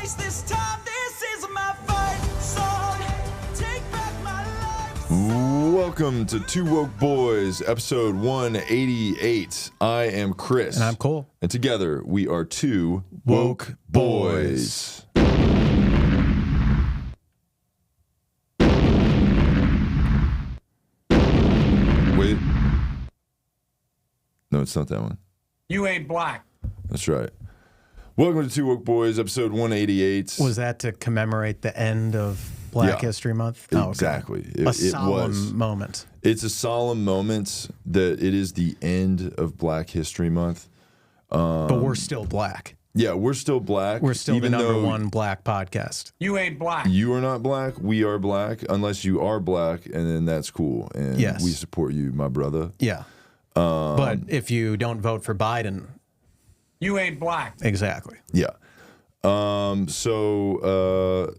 twice this time. This is my fight song. Take back my life. Welcome to Two Woke Boys, episode 188. I am Chris. And I'm Cole. And together we are Two Woke Boys. Wait. No, it's not that one. You ain't black. That's right. Welcome to Two Woke Boys, episode 188. Was that to commemorate the end of Black History Month? Oh, okay. Exactly. A solemn moment. It's a solemn moment that it is the end of Black History Month. But we're still black. Yeah, we're still black. We're still even the number though one black podcast. You ain't black. You are not black. We are black. Unless you are black, and then that's cool. And Yes. we support you, my brother. Yeah. But if you don't vote for Biden, You ain't black. exactly. Yeah.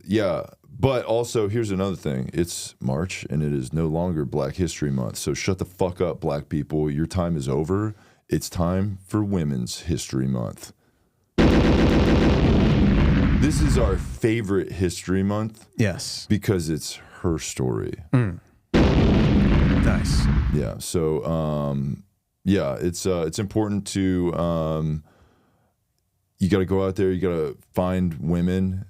Yeah. But also, here's another thing. It's March, and it is no longer Black History Month. So shut the fuck up, black people. Your time is over. It's time for Women's History Month. This is our favorite history month Yes. because it's her story. Nice. Yeah. So, it's important to, you got to go out there. You got to find women.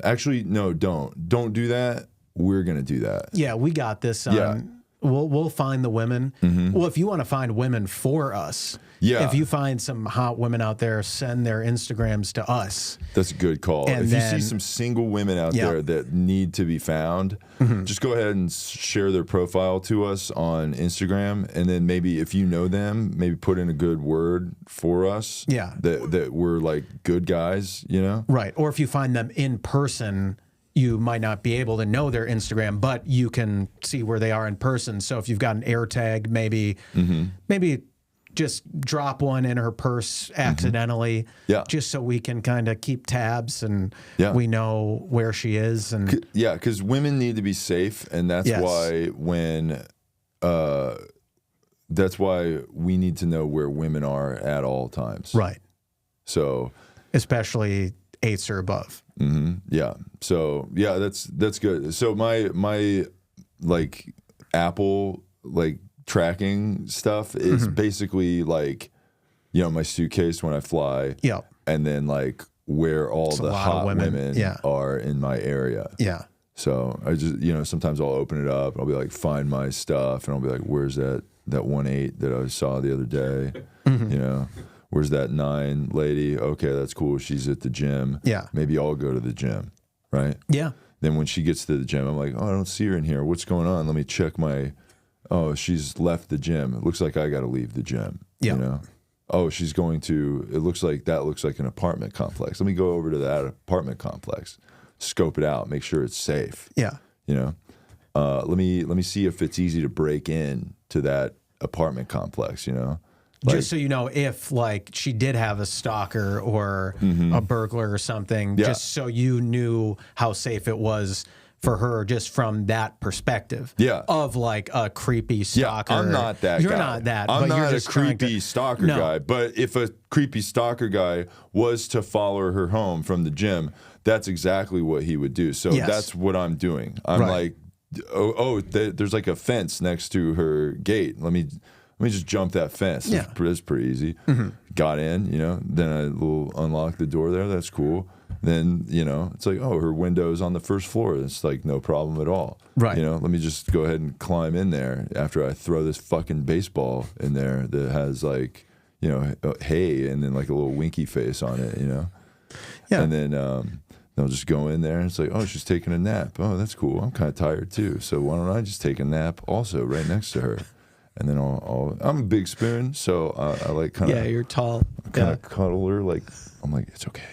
Actually, no, don't do that. We're going to do that. Yeah, we got this. Yeah. We'll find the women. Well, if you want to find women for us, Yeah. if you find some hot women out there, send their Instagrams to us. That's a good call. And if you then- see some single women out Yeah. there that need to be found, just go ahead and share their profile to us on Instagram. And then maybe if you know them, maybe put in a good word for us. Yeah. That we're like good guys, you know? Right. Or if you find them in person, you might not be able to know their Instagram, but you can see where they are in person. So if you've got an air tag, maybe just drop one in her purse accidentally, Yeah. just so we can kind of keep tabs and Yeah. we know where she is. And Yeah, because women need to be safe, and that's Yes. that's why we need to know where women are at all times. right, So especially 8s or above. yeah. So yeah, that's good. So my like Apple like tracking stuff is basically like, you know, my suitcase when I fly. Yeah. And then like where all It's a the lot of hot women. women Yeah. are in my area. Yeah. So I just, you know, sometimes I'll open it up and I'll be like, find my stuff. And I'll be like, where's that 1-8 that I saw the other day? You know, where's that 9 lady? Okay, that's cool. She's at the gym. Yeah. Maybe I'll go to the gym. Right. Yeah. Then when she gets to the gym, I'm like, oh, I don't see her in here. What's going on? Let me check oh, she's left the gym. It looks like I got to leave the gym. Yeah. You know? Oh, she's going to, it looks like an apartment complex. Let me go over to that apartment complex, scope it out, make sure it's safe. Yeah. You know? Let me see if it's easy to break in to that apartment complex, you know? Just so you know, if like she did have a stalker or a burglar or something, Yeah. just so you knew how safe it was for her, just from that perspective. Yeah. Of like a creepy stalker. Yeah, I'm not that You're guy. not that. I'm but not you're a just trying creepy to, stalker No. guy. But if a creepy stalker guy was to follow her home from the gym, that's exactly what he would do. So Yes. that's what I'm doing. I'm Right. like, there's like a fence next to her gate. Let me just jump that fence. Yeah. That's pretty easy. Got in, you know. Then I will unlock the door there. That's cool. Then, you know, it's like, oh, her window's on the first floor. It's like no problem at all. Right. You know, let me just go ahead and climb in there after I throw this fucking baseball in there that has like, you know, hay and then like a little winky face on it, you know? Yeah. And then they'll just go in there and it's like, oh, she's taking a nap. Oh, that's cool. I'm kind of tired too. So why don't I just take a nap also right next to her? And then I'm a big spoon, so I like kind of you're tall. cuddle her. Like I'm like, it's okay.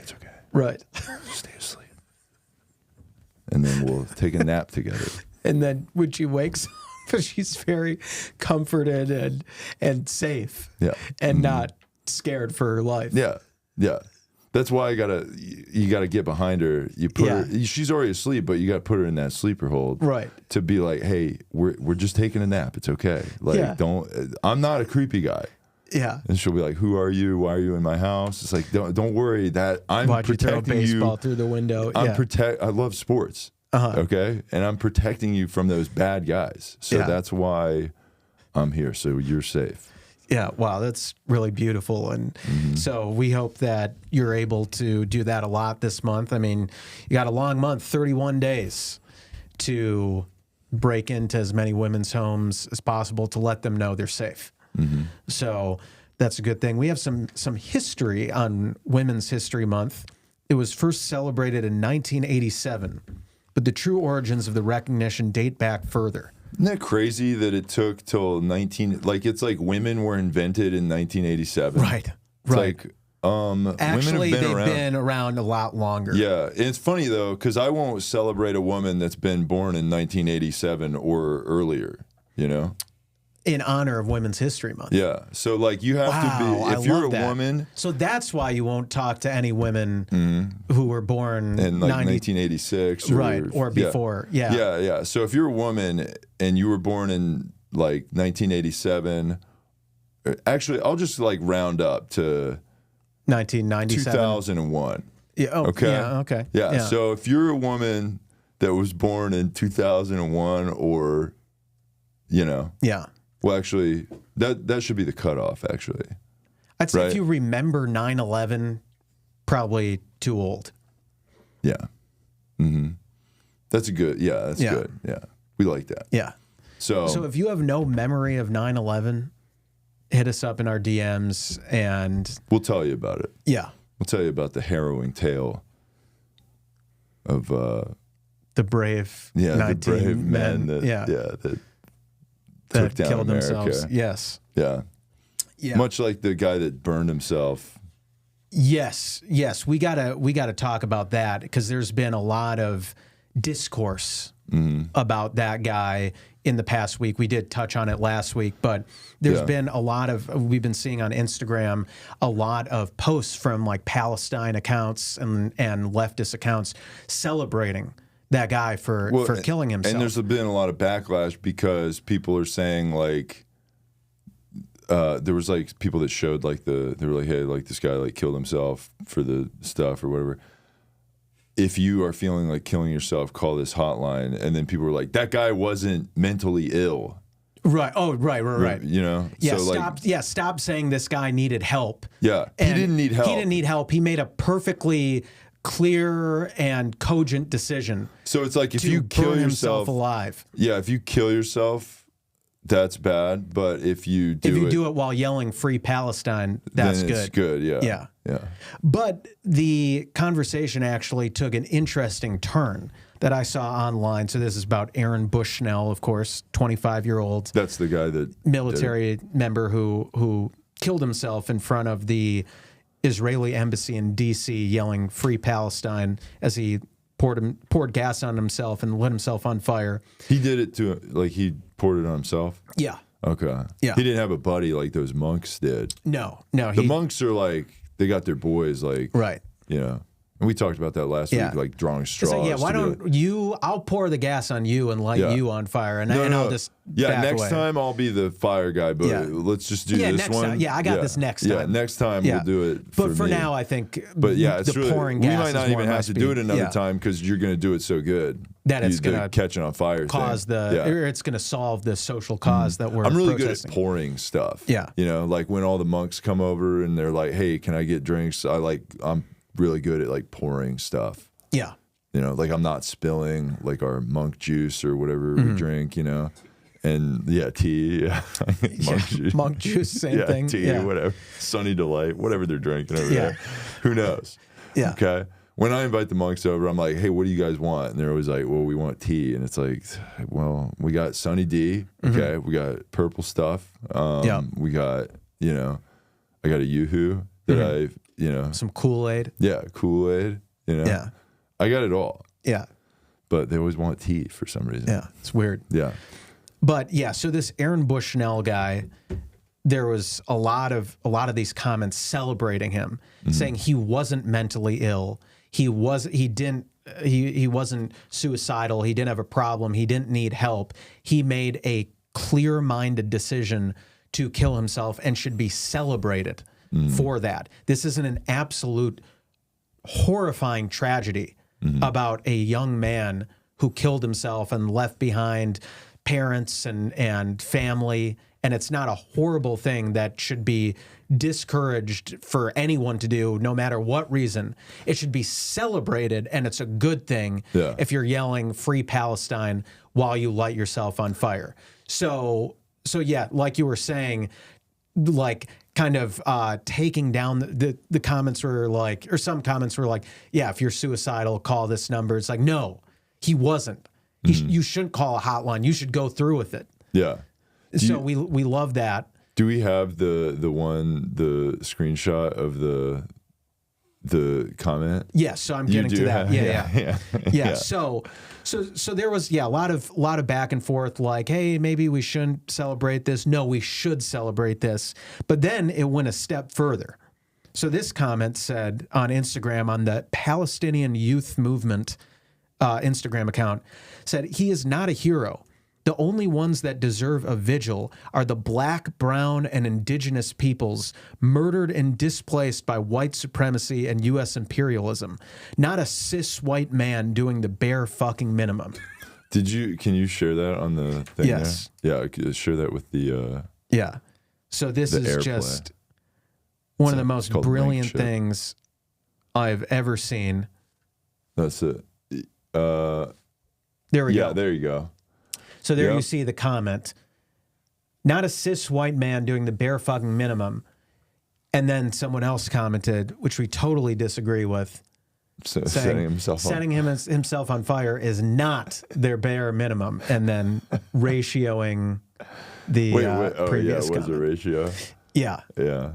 Right. Stay asleep. And then we'll take a nap together. And then when she wakes up, she's very comforted and safe. Yeah. And not scared for her life. Yeah. That's why you gotta get behind her. You put her. She's already asleep, but you gotta put her in that sleeper hold, Right. To be like, hey, we're just taking a nap. It's okay. Like, Yeah. don't. I'm not a creepy guy. Yeah. And she'll be like, "Who are you? Why are you in my house?" It's like, don't worry, that I'm Watch you throw a protecting baseball you. through the window. I love sports. Okay, and I'm protecting you from those bad guys. So that's why I'm here. So you're safe. Yeah, wow, that's really beautiful. And so we hope that you're able to do that a lot this month. I mean, you got a long month, 31 days to break into as many women's homes as possible to let them know they're safe. So that's a good thing. We have some history on Women's History Month. It was first celebrated in 1987, but the true origins of the recognition date back further. Isn't that crazy that it took till it's like women were invented in 1987. Right. It's like Actually, women have they've been around a lot longer. Yeah, and it's funny though because I won't celebrate a woman that's been born in 1987 or earlier. You know, in honor of Women's History Month. Yeah, so like you have to be if you're a woman. So that's why you won't talk to any women who were born in like 1986 or before. Yeah. So if you're a woman and you were born in like 1987, actually, I'll just like round up to 1997, 2001. Yeah. Oh, okay. Yeah. Okay. Yeah. So if you're a woman that was born in 2001, or, you know. Yeah. Well, actually, that should be the cutoff. Actually, I'd say if you remember 9/11, probably too old. Yeah. That's a good. Yeah. That's good. Yeah. We like that. Yeah. So if you have no memory of 9/11. Hit us up in our DMs and we'll tell you about it. Yeah. We'll tell you about the harrowing tale of the brave 19 men that took down killed America. Themselves. Yes. Yeah. Much like the guy that burned himself. Yes. We gotta talk about that because there's been a lot of discourse about that guy in the past week. We did touch on it last week, but there's been a lot of, we've been seeing on Instagram, a lot of posts from like Palestine accounts and leftist accounts celebrating that guy for killing himself. And there's been a lot of backlash because people are saying like, there was like people that showed like they were like, hey, like this guy like killed himself for the stuff or whatever. If you are feeling like killing yourself, call this hotline. And then people were like, that guy wasn't mentally ill. Right. Oh, right. You know? Yeah, so stop saying this guy needed help. Yeah, he didn't need help. He didn't need help. He made a perfectly clear and cogent decision. So it's like if you kill yourself alive. Yeah, if you kill yourself, that's bad. But if you do it while yelling "Free Palestine," that's then good. It's good. Yeah. But the conversation actually took an interesting turn that I saw online. So this is about Aaron Bushnell, of course, 25-year-old. That's the guy that military member who killed himself in front of the Israeli embassy in D.C. yelling "Free Palestine" as he poured gas on himself and lit himself on fire. He did it he poured it on himself? Yeah. Okay. Yeah. He didn't have a buddy like those monks did. No. The monks are like, they got their boys like, right. You know. And we talked about that last week, like drawing straws. Like, why don't you? I'll pour the gas on you and light you on fire, and I'll just next away. Time I'll be the fire guy, but let's just do this next one. Time. Yeah, I got this next time. Yeah, next time we'll do it. But for now, I think. But yeah, it's the really, pouring we gas might not even have to do it another time because you're going to do it so good that it's going to catch it on fire. Or it's going to solve the social cause that we're. I'm really protesting. good at pouring stuff. Yeah, you know, like when all the monks come over and they're like, "Hey, can I get drinks?" I'm really good at like pouring stuff. Yeah. You know, like I'm not spilling like our monk juice or whatever we drink, you know. And tea. Monk juice, same thing. Tea, whatever. Sunny Delight, whatever they're drinking over there. Who knows? Yeah. Okay. When I invite the monks over, I'm like, hey, what do you guys want? And they're always like, well, we want tea. And it's like, well, we got Sunny D. Okay. We got purple stuff. We got, I got a Yoo-hoo that some Kool-Aid. Yeah, Kool-Aid, Yeah. I got it all. Yeah. But they always want tea for some reason. Yeah, it's weird. Yeah. But yeah, so this Aaron Bushnell guy, there was a lot of these comments celebrating him, saying he wasn't mentally ill. He wasn't suicidal. He didn't have a problem. He didn't need help. He made a clear-minded decision to kill himself and should be celebrated for that. This isn't an absolute horrifying tragedy about a young man who killed himself and left behind parents and family. And it's not a horrible thing that should be discouraged for anyone to do, no matter what reason. It should be celebrated, and it's a good thing if you're yelling "Free Palestine" while you light yourself on fire. So yeah, like you were saying, like kind of taking down the comments were like, or some comments were like, yeah, if you're suicidal, call this number. It's like, no, he wasn't. You shouldn't call a hotline. You should go through with it. Yeah. We love that. Do we have the screenshot of the comment? Yes, so I'm getting to that. Yeah. Yeah. So there was a lot of back and forth, like, hey, maybe we shouldn't celebrate this. No, we should celebrate this. But then it went a step further. So this comment said on Instagram, on the Palestinian Youth Movement Instagram account, said, he is not a hero. The only ones that deserve a vigil are the black, brown, and indigenous peoples murdered and displaced by white supremacy and U.S. imperialism, not a cis white man doing the bare fucking minimum. Can you share that on the thing? Yes. There? Yeah, share that with the yeah. So this is just one of the most brilliant things I've ever seen. That's it. There we go. Yeah, there you go. So there you see the comment. Not a cis white man doing the bare fucking minimum. And then someone else commented, which we totally disagree with, setting himself on fire is not their bare minimum. And then ratioing the previous comment. Was a ratio? Yeah. Yeah.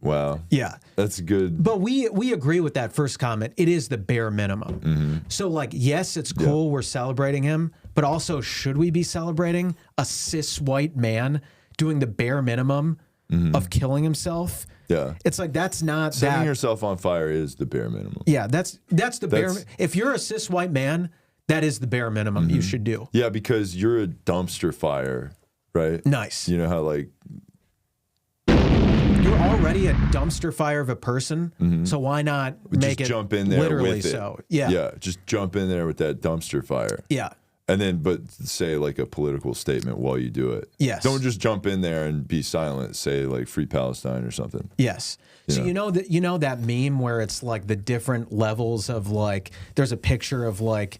Wow. Yeah. That's good. But we agree with that first comment. It is the bare minimum. So, like, yes, it's cool we're celebrating him, but also, should we be celebrating a cis white man doing the bare minimum of killing himself? Yeah. It's like, that's not setting yourself on fire is the bare minimum. Yeah, that's the bare. If you're a cis white man, that is the bare minimum you should do. Yeah, because you're a dumpster fire, right? Nice. You know how, like, you're already a dumpster fire of a person, so why not make it jump in there literally with it? So? Yeah. Yeah, just jump in there with that dumpster fire. Yeah. And then, but say like a political statement while you do it. Yes. Don't just jump in there and be silent. Say like "Free Palestine" or something. Yes. So you know that meme where it's like the different levels of, like, there's a picture of, like,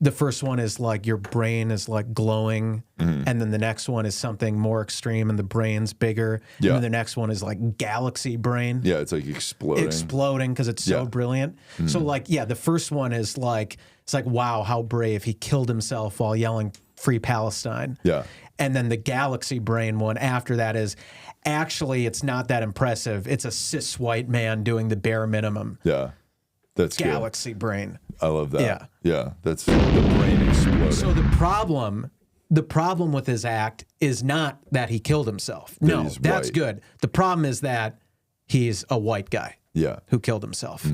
the first one is like your brain is like glowing, and then the next one is something more extreme and the brain's bigger. And then the next one is like galaxy brain. Yeah, it's like exploding because it's so brilliant. So, like, the first one is like, it's like, wow, how brave. He killed himself while yelling "Free Palestine." Yeah. And then the galaxy brain one after that is, actually, it's not that impressive. It's a cis white man doing the bare minimum. Yeah. That's galaxy good. Brain. I love that. Yeah. Yeah. That's the brain exploding. So the problem with his act is not that he killed himself. No, that's white. good. The problem is that he's a white guy. Yeah. Who killed himself.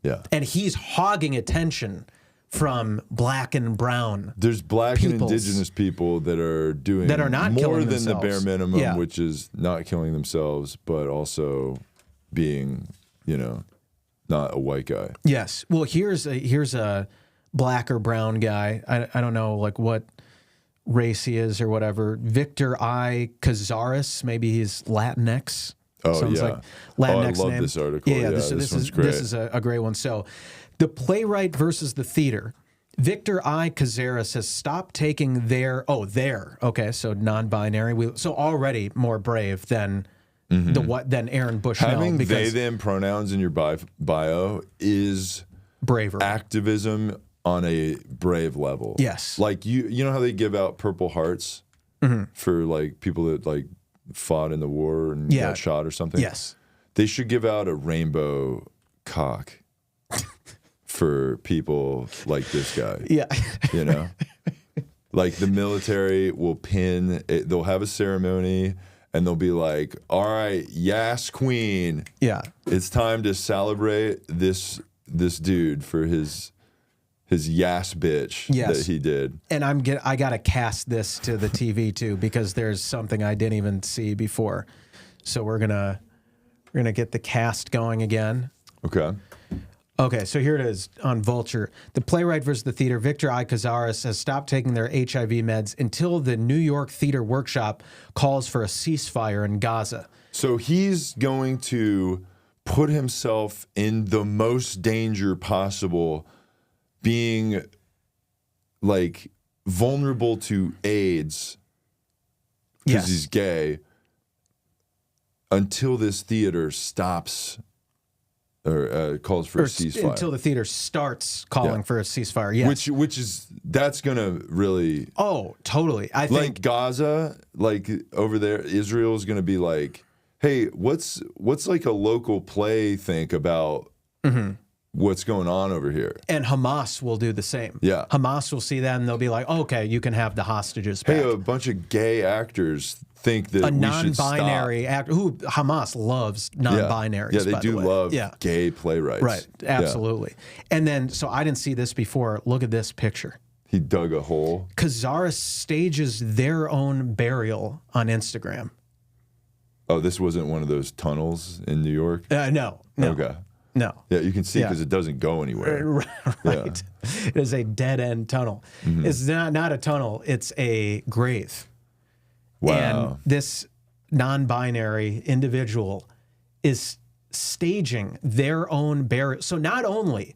Yeah. And he's hogging attention from black and brown. There's black and indigenous people that are doing not more than themselves. the bare minimum, which is not killing themselves, but also being, not a white guy. Yes. Well, here's a black or brown guy. I don't know, like, what race he is or whatever. Victor I. Cazares. Maybe he's Latinx. Oh, Sounds yeah. like Latinx I love name. this article. Yeah, this is great. This is a great one. So, the playwright versus the theater. Victor I. Cazares has stopped taking okay, so non-binary. So already more brave than than Aaron Bushnell. Having they/them pronouns in your bio is braver activism on a brave level. Yes. Like, you know how they give out Purple Hearts for, like, people that, like, fought in the war and got shot or something? Yes. They should give out a rainbow cock for people like this guy. Yeah. Like, the military will pin it, they'll have a ceremony and they'll be like, all right, yes, queen. Yeah. It's time to celebrate this dude for his his Yas bitch Yes. that he did. And I gotta cast this to the TV too, because there's something I didn't even see before. So we're gonna get the cast going again. Okay. Okay, so here it is on Vulture. The playwright versus the theater, Victor I. Cazares, has stopped taking their HIV meds until the New York Theater Workshop calls for a ceasefire in Gaza. So he's going to put himself in the most danger possible, being like vulnerable to AIDS because Yes. he's gay, until this theater stops or calls for a ceasefire. Until the theater starts calling for a ceasefire, yes. That's gonna really, Oh, totally. I think like Gaza, like over there, Israel is gonna be like, hey, what's like a local play think about what's going on over here? and Hamas will do the same. Yeah. Hamas will see that and they'll be like, okay, you can have the hostages back. Hey, a bunch of gay actors think that A we should stop. non-binary actor who Hamas loves non-binaries. Yeah, they by do the way. love Yeah. gay playwrights. Right, Yeah. absolutely. And then, so I didn't see this before. Look at this picture. He dug a hole. Cazares stages their own burial on Instagram. Oh, this wasn't one of those tunnels in New York? No. Okay. No. Yeah, you can see Yeah. because it doesn't go anywhere. Right. It is a dead end tunnel. Mm-hmm. It's not a tunnel, it's a grave. Wow. And this non-binary individual is staging their own burial. So not only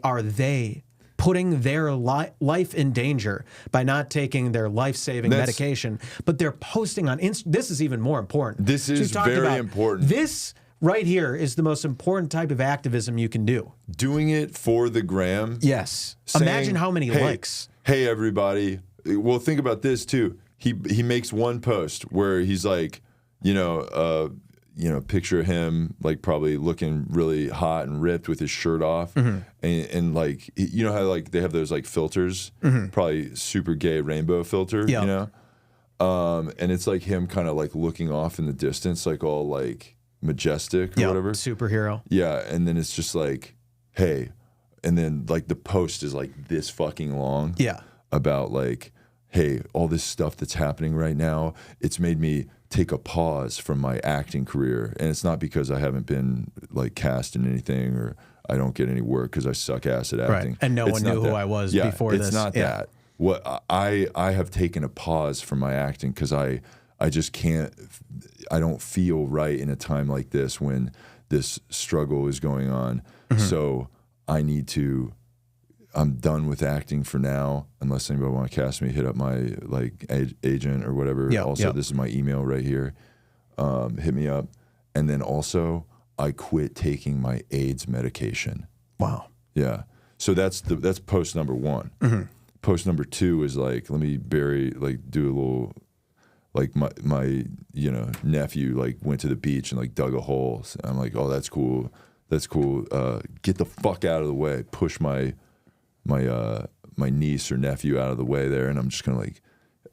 are they putting their life in danger by not taking their life-saving medication, but they're posting on Instagram. This is even more important. This is you've talked very about important. This right here is the most important type of activism you can do. Doing it for the gram. Yes. saying, Imagine how many hey, likes. Hey, everybody. Well, think about this too. He makes one post where he's like, picture him like probably looking really hot and ripped with his shirt off, and like how like they have those like filters, probably super gay rainbow filter, Yeah. and it's like him kind of like looking off in the distance, like all like majestic or Yeah, whatever. superhero. Yeah, and then it's just like, hey, and then like the post is like this fucking long. Yeah. About like, hey, all this stuff that's happening right now, it's made me take a pause from my acting career. And it's not because I haven't been like cast in anything or I don't get any work because I suck ass at acting. Right. And no one knew who I was before this. It's not that. What I have taken a pause from my acting because I just can't, I don't feel right in a time like this when this struggle is going on. So I need to, I'm done with acting for now. Unless anybody want to cast me, hit up my like agent or whatever. Yeah, also, yeah. this is my email right here. Hit me up. And then also, I quit taking my AIDS medication. Wow. Yeah. So that's post number one. Post number two is like, let me do a little, like my nephew like went to the beach and like dug a hole. So I'm like, oh, that's cool. That's cool. Get the fuck out of the way. Push my niece or nephew out of the way there, and I'm just gonna like,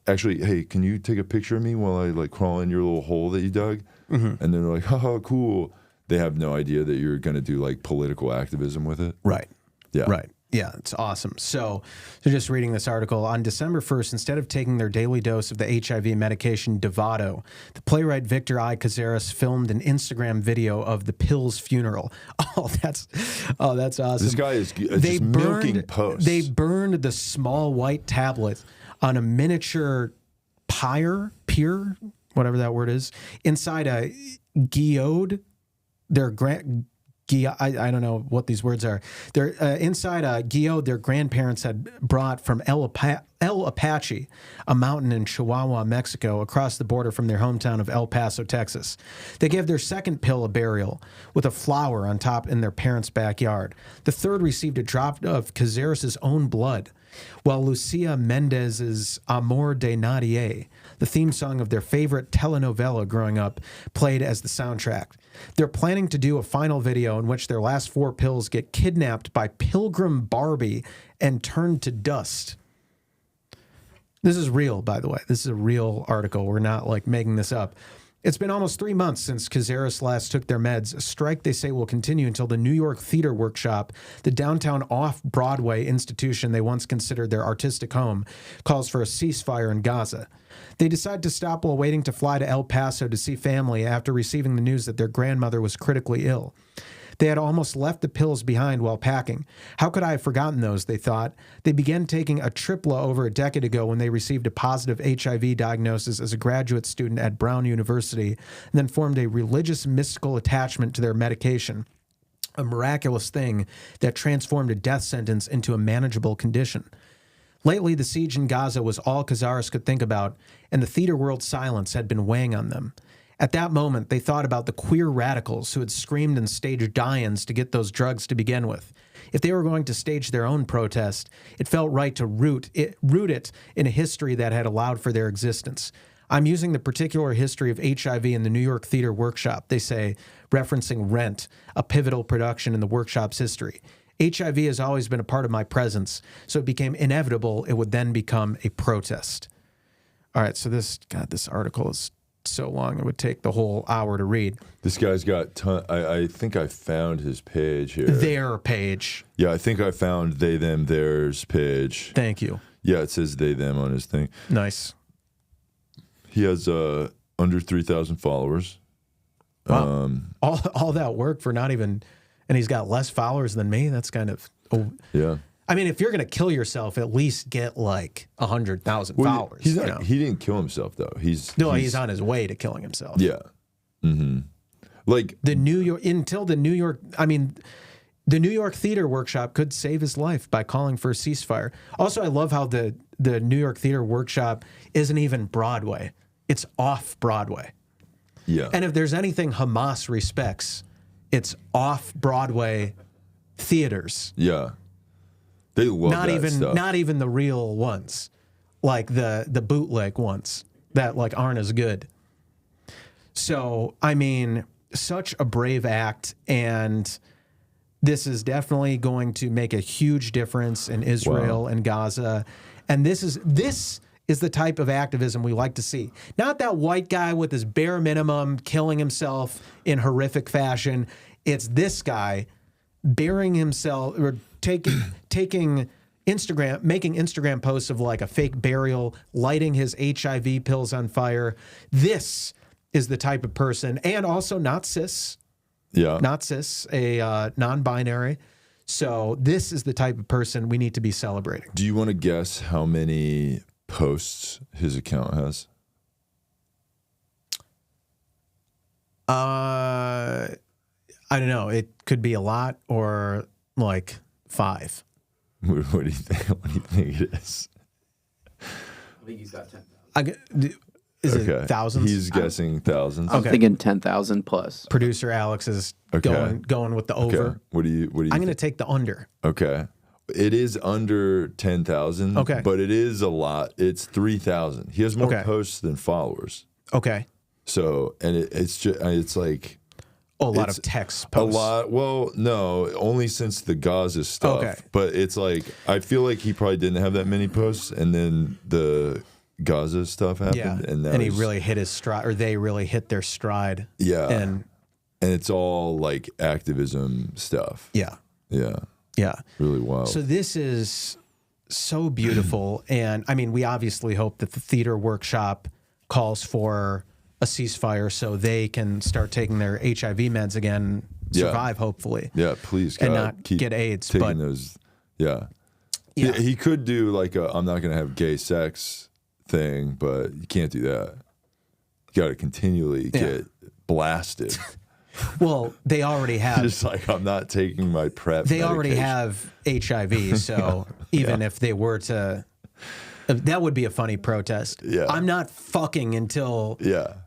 actually, hey, can you take a picture of me while I like crawl in your little hole that you dug? And then they're like, haha, cool. They have no idea that you're gonna do like political activism with it. Right. Yeah. Right. Yeah, it's awesome. So just reading this article, on December 1st, instead of taking their daily dose of the HIV medication Dovato, the playwright Victor I. Cazares filmed an Instagram video of the pill's funeral. Oh, that's awesome. This guy is just milking posts. They burned the small white tablet on a miniature pier, whatever that word is, inside a geode. I don't know what these words are. They're inside a geode their grandparents had brought from El Apache, a mountain in Chihuahua, Mexico, across the border from their hometown of El Paso, Texas. They gave their second pill a burial with a flower on top in their parents' backyard. The third received a drop of Cazares' own blood, while Lucia Mendez's Amor de Nadie, the theme song of their favorite telenovela growing up, played as the soundtrack. They're planning to do a final video in which their last 4 pills get kidnapped by Pilgrim Barbie and turned to dust. This is real, by the way. This is a real article. We're not like making this up. It's been almost 3 months since Cazares last took their meds, a strike they say will continue until the New York Theater Workshop, the downtown off-Broadway institution they once considered their artistic home, calls for a ceasefire in Gaza. They decide to stop while waiting to fly to El Paso to see family after receiving the news that their grandmother was critically ill. They had almost left the pills behind while packing. How could I have forgotten those, they thought. They began taking a tripla over a decade ago when they received a positive HIV diagnosis as a graduate student at Brown University, and then formed a religious mystical attachment to their medication, a miraculous thing that transformed a death sentence into a manageable condition. Lately, the siege in Gaza was all Cazares could think about, and the theater world's silence had been weighing on them. At that moment, they thought about the queer radicals who had screamed and staged die-ins to get those drugs to begin with. If they were going to stage their own protest, it felt right to root it in a history that had allowed for their existence. I'm using the particular history of HIV in the New York Theater Workshop, they say, referencing Rent, a pivotal production in the workshop's history. HIV has always been a part of my presence, so it became inevitable it would then become a protest. All right, so this article is so long it would take the whole hour to read. This guy's got I think I found his page here. Their page. Yeah, I think I found they, them, theirs page. Thank you. Yeah, it says they, them on his thing. Nice. He has under 3,000 followers. Wow. All that work for not even, and he's got less followers than me. That's kind of, yeah. I mean, if you're going to kill yourself, at least get like 100,000 followers. He's not, He didn't kill himself though. He's on his way to killing himself. Yeah. Mm-hmm. Like the New York Theater Workshop could save his life by calling for a ceasefire. Also, I love how the New York Theater Workshop isn't even Broadway. It's off Broadway. Yeah. And if there's anything Hamas respects, it's off Broadway theaters. Yeah. They love that stuff. Not even the real ones, like the bootleg ones that like aren't as good. So, I mean, such a brave act, and this is definitely going to make a huge difference in Israel and Gaza. And this is the type of activism we like to see. Not that white guy with his bare minimum killing himself in horrific fashion. It's this guy burying himself or taking Instagram, making Instagram posts of like a fake burial, lighting his HIV pills on fire. This is the type of person, and also not cis. Yeah. Not cis, a non-binary. So this is the type of person we need to be celebrating. Do you want to guess how many posts his account has? I don't know. It could be a lot or like 5. What do you think? What do you think it is? I think he's got 10,000. Is it thousands? He's guessing thousands. I'm thinking 10,000 plus. Producer Alex is going with the over. Okay. What do you I'm going to take the under. Okay. It is under 10,000. Okay. But it is a lot. It's 3,000. He has more posts than followers. Okay. So, and it's like a lot of text posts. A lot. Well, no, only since the Gaza stuff. Okay. But it's like, I feel like he probably didn't have that many posts, and then the Gaza stuff happened. Yeah. And he really hit his stride, or they really hit their stride. Yeah. And it's all like activism stuff. Yeah. Yeah. Yeah. Really wild. So this is so beautiful. And I mean, we obviously hope that the theater workshop calls for a ceasefire so they can start taking their HIV meds again, survive, hopefully. Yeah, please, God, and not get AIDS. Taking But those, yeah. He could do like a I'm not going to have gay sex thing, but you can't do that. You got to continually get blasted. Well, they already have. Just like, I'm not taking my PrEP They medication. already have HIV, so even if they were to, that would be a funny protest. Yeah. I'm not fucking until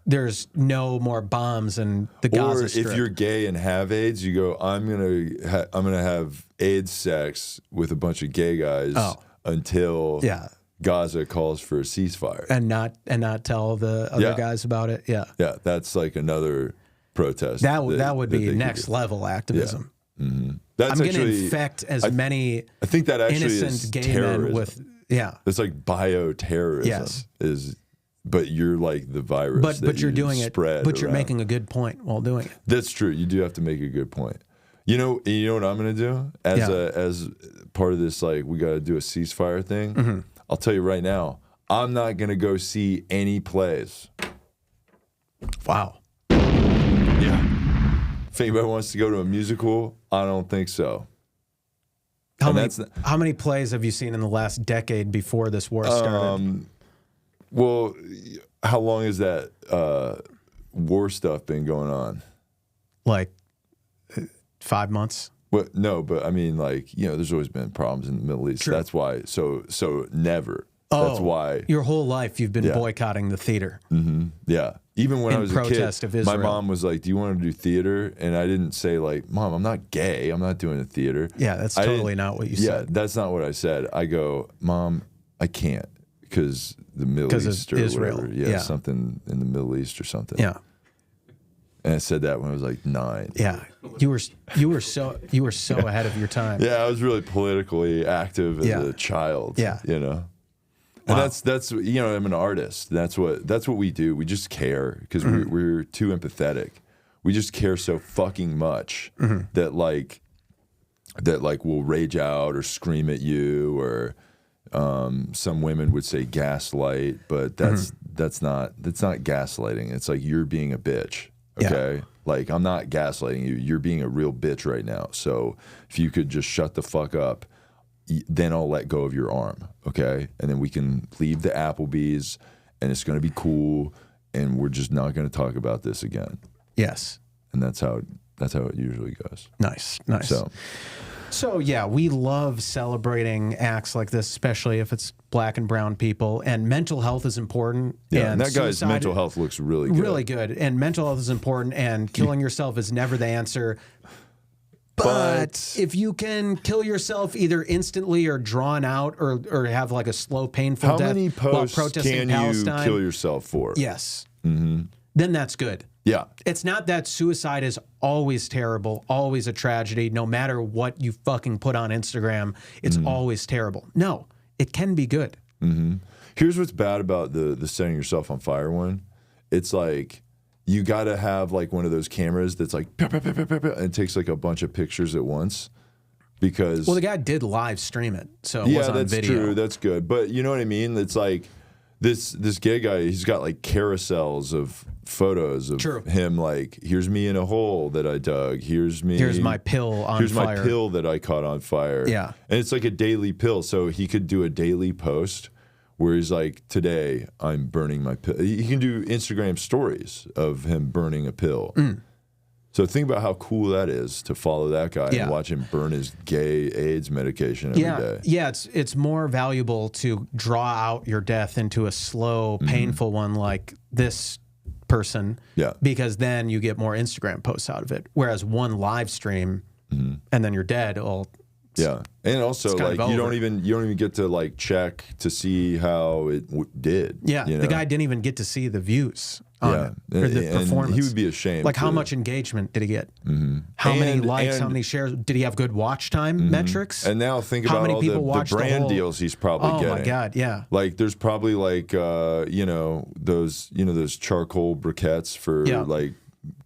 there's no more bombs in the Gaza Strip. Or if you're gay and have AIDS, you go, I'm gonna have AIDS sex with a bunch of gay guys until Gaza calls for a ceasefire, and not tell the other guys about it. Yeah, yeah, that's like another protest. That would be next level activism. Yeah. Mm-hmm. That's I'm going to infect as many. I think that actually innocent is gay terrorism. men with It's like bioterrorism. Yes. Is but you're like the virus. But you're doing it. Spread But you're around. making a good point while doing it. That's true. You do have to make a good point. You know what I'm gonna do as part of this, like, we got to do a ceasefire thing. Mm-hmm. I'll tell you right now, I'm not gonna go see any plays. Wow. Yeah. If anybody wants to go to a musical, I don't think so. How And many plays have you seen in the last decade before this war started? Well, how long has that war stuff been going on? Like 5 months? Well, no, but I mean, like, there's always been problems in the Middle East. True. That's why. So never. That's why. Your whole life you've been boycotting the theater. Yeah. Even when In I was a protest kid, of Israel. my mom was like, "Do you want to do theater?" And I didn't say like, "Mom, I'm not gay. I'm not doing a theater." Yeah, that's totally not what you Yeah, said. that's not what I said. I go, "Mom, I can't because the Middle 'Cause of East or Israel. whatever. Yeah, Yeah. something in the Middle East or something." Yeah. And I said that when I was like 9. Yeah. You were so ahead of your time. Yeah, I was really politically active as Yeah. a child. Yeah. And Wow. that's I'm an artist. That's what we do. We just care because we're too empathetic. We just care so fucking much that like we'll rage out or scream at you, or some women would say gaslight, but that's not gaslighting. It's like you're being a bitch. Okay? Yeah. Like, I'm not gaslighting you. You're being a real bitch right now. So if you could just shut the fuck up, then I'll let go of your arm, okay? And then we can leave the Applebee's, and it's going to be cool, and we're just not going to talk about this again. Yes. And that's how it usually goes. Nice. So yeah, we love celebrating acts like this, especially if it's black and brown people. And mental health is important. Yeah, and that guy's suicide- mental health looks really good. Really good. And mental health is important, and killing yourself is never the answer. But if you can kill yourself either instantly or drawn out or have like a slow, painful How death many while posts protesting can Palestine, you kill yourself for? yes, then that's good. Yeah. It's not that suicide is always terrible, always a tragedy. No matter what you fucking put on Instagram, it's always terrible. No, it can be good. Here's what's bad about the setting yourself on fire one. It's like you got to have like one of those cameras that's like, and it takes like a bunch of pictures at once. Because Well, the guy did live stream it, so it was on that's video. true. That's good. But you know what I mean? It's like this gay guy, he's got like carousels of photos of True. him, like, here's me in a hole that I dug. Here's my pill on Here's fire. my pill that I caught on fire. Yeah. And it's like a daily pill. So he could do a daily post where he's like, today I'm burning my pill. He can do Instagram stories of him burning a pill. So think about how cool that is to follow that guy Yeah. and watch him burn his gay AIDS medication every day. Yeah, it's more valuable to draw out your death into a slow, painful one like this person. Yeah. Because then you get more Instagram posts out of it. Whereas one live stream and then you're dead. Well, Yeah, and also it's kind like of you don't over. even get to like check to see how it did. yeah, you know? the guy didn't even get to see the views on it or the and performance. he would be ashamed. Like how to- much engagement did he get? How many likes? How and- many shares? Did he have good watch time metrics? And now think How about many all people the watched the brand whole- deals he's probably Oh getting. my god, yeah. Like there's probably like those charcoal briquettes for Yeah. like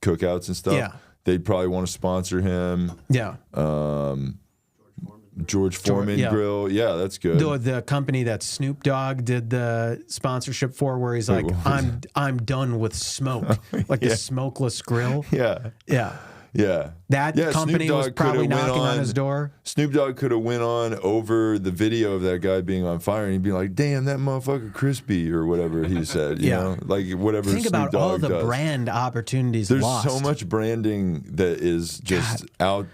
cookouts and stuff. Yeah. They'd probably want to sponsor him. Yeah. George Foreman yeah. Grill. Yeah, that's good. The company that Snoop Dogg did the sponsorship for, where he's like, what was I'm done with smoke, like the smokeless grill. yeah. Yeah, Yeah. that Yeah, company Snoop was Dogg probably coulda went knocking on his door. Snoop Dogg could have went on over the video of that guy being on fire, and he'd be like, "Damn, that motherfucker crispy," or whatever he said. You Yeah. know, like whatever. Think Snoop about Dogg all the does. brand opportunities There's lost. so much branding that is just out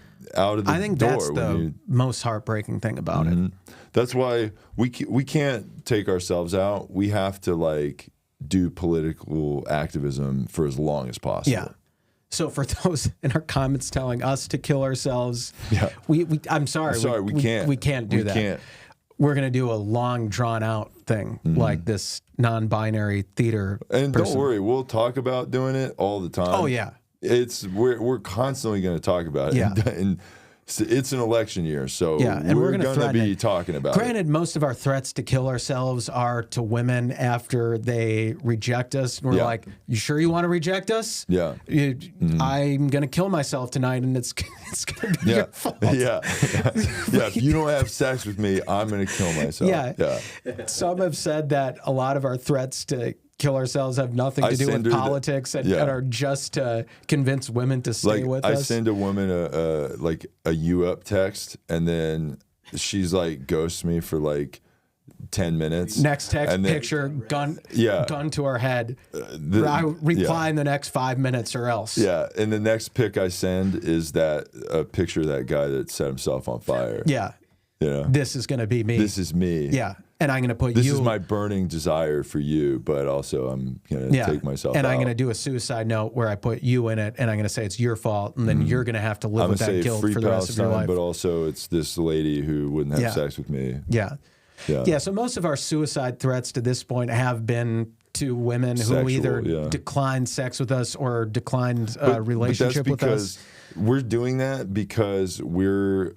of the I think door. that's when the you- most heartbreaking thing about it. That's why we can't take ourselves out. We have to like do political activism for as long as possible. Yeah. So for those in our comments telling us to kill ourselves, Yeah. I'm sorry. We can't. We can't do We that. can't. We're gonna do a long, drawn out thing like this non-binary theater. And person. don't worry, we'll talk about doing it all the time. Oh yeah. We're constantly going to talk about it. Yeah. And it's an election year, so Yeah, and we're gonna gonna be threaten it. talking about Granted, most of our threats to kill ourselves are to women after they reject us. And we're Yeah. like, you sure you want to reject us? Yeah. I'm going to kill myself tonight, and it's going to be Yeah. your fault. Yeah. If you don't have sex with me, I'm gonna kill myself. Yeah. Some have said that a lot of our threats to kill ourselves have nothing to do with politics and are just to convince women to stay with us. I send a woman a you up text, and then she's like ghosts me for like 10 minutes. Next text, and then, picture, gun to our head. I reply in the next 5 minutes or else. Yeah, and the next pic I send is a picture of that guy that set himself on fire. Yeah. You know? This is going to be me. This is me. Yeah. And I'm going to put This is my burning desire for you, but also I'm going to take myself out. I'm going to do a suicide note where I put you in it, and I'm going to say it's your fault, and then you're going to have to live with that guilt for the rest of your life. But also it's this lady who wouldn't have sex with me. Yeah. Yeah. So most of our suicide threats to this point have been to women who either declined sex with us or declined relationship with us. We're doing that because we're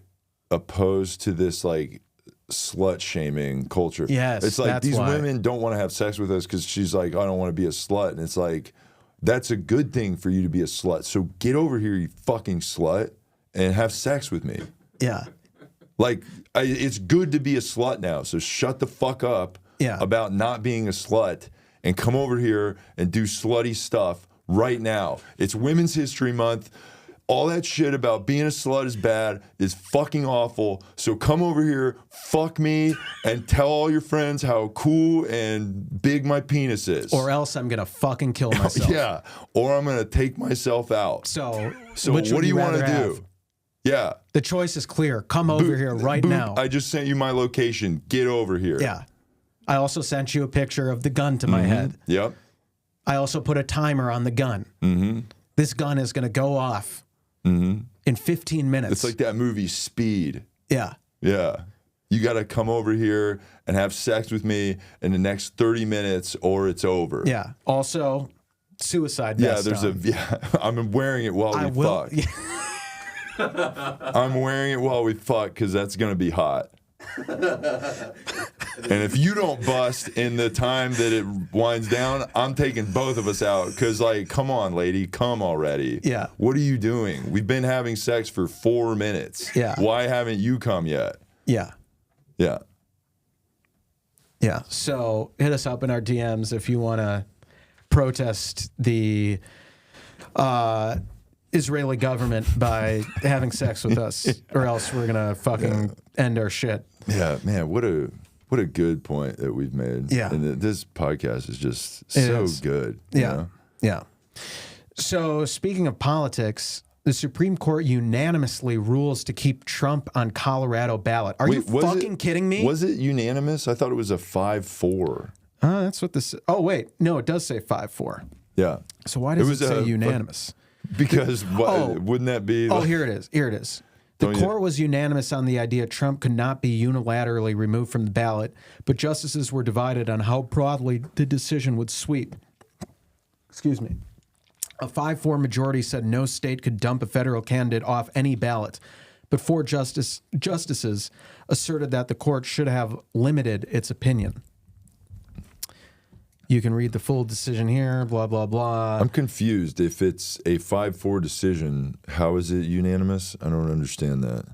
opposed to this like slut shaming culture. Yes, it's like that's these why. women don't want to have sex with us because she's like, I don't want to be a slut, and it's like that's a good thing for you to be a slut. So get over here, you fucking slut, and have sex with me. Yeah. Like it's good to be a slut now. So shut the fuck up about not being a slut and come over here and do slutty stuff right now. It's Women's History Month. All that shit about being a slut is bad, is fucking awful. So come over here, fuck me, and tell all your friends how cool and big my penis is. Or else I'm going to fucking kill myself. Yeah. Or I'm going to take myself out. So what do you want to do? Yeah. The choice is clear. Come over here right now. I just sent you my location. Get over here. Yeah. I also sent you a picture of the gun to my head. Yep. I also put a timer on the gun. Mm-hmm. This gun is going to go off in 15 minutes. It's like that movie Speed. Yeah. Yeah. You got to come over here and have sex with me in the next 30 minutes or it's over. Yeah. Also, suicide vest I'm wearing it while we fuck. Yeah. I'm wearing it while we fuck because that's going to be hot. And if you don't bust in the time that it winds down, I'm taking both of us out because, like, come on, lady, come already. Yeah. What are you doing? We've been having sex for 4 minutes. Yeah. Why haven't you come yet? Yeah. Yeah. Yeah. So hit us up in our DMs if you want to protest the Israeli government by having sex with us, or else we're gonna fucking end our shit. Yeah, man, what a good point that we've made. Yeah, and this podcast is just so good. Yeah, yeah. So speaking of politics, the Supreme Court unanimously rules to keep Trump on Colorado ballot. Are you fucking kidding me? Was it unanimous? I thought it was a 5-4. That's what this. Oh wait, no, it does say 5-4. Yeah. So why does it say unanimous? Because wouldn't that be? Here it is. Here it is. The court was unanimous on the idea Trump could not be unilaterally removed from the ballot, but justices were divided on how broadly the decision would sweep. Excuse me. A 5-4 majority said no state could dump a federal candidate off any ballot, but 4 justices asserted that the court should have limited its opinion. You can read the full decision here, blah, blah, blah. I'm confused. If it's a 5-4 decision, how is it unanimous? I don't understand that.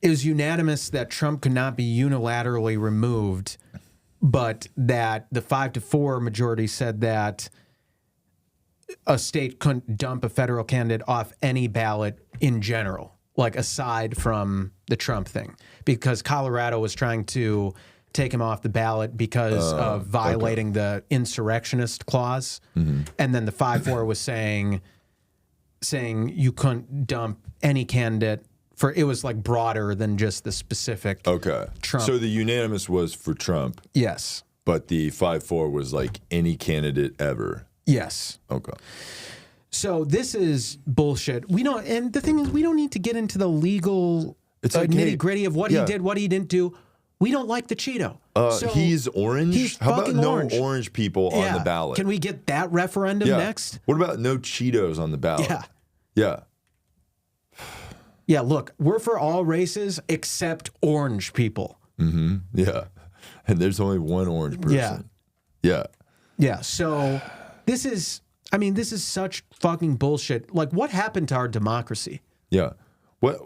It was unanimous that Trump could not be unilaterally removed, but that the 5-4 majority said that a state couldn't dump a federal candidate off any ballot in general, like aside from the Trump thing, because Colorado was trying to take him off the ballot because of violating the insurrectionist clause. Mm-hmm. And then the 5-4 was saying you couldn't dump any candidate for, it was like broader than just the specific Trump. So the unanimous was for Trump. Yes. But the 5-4 was like any candidate ever. Yes. Okay. So this is bullshit. And the thing is, we don't need to get into the legal nitty gritty of what he did, what he didn't do. We don't like the Cheeto. So he's orange? He's How about no orange people on the ballot? Can we get that referendum next? What about no Cheetos on the ballot? Yeah. Yeah. Yeah, look, we're for all races except orange people. Yeah. And there's only one orange person. Yeah. Yeah, so this is such fucking bullshit. Like, what happened to our democracy? Yeah. What?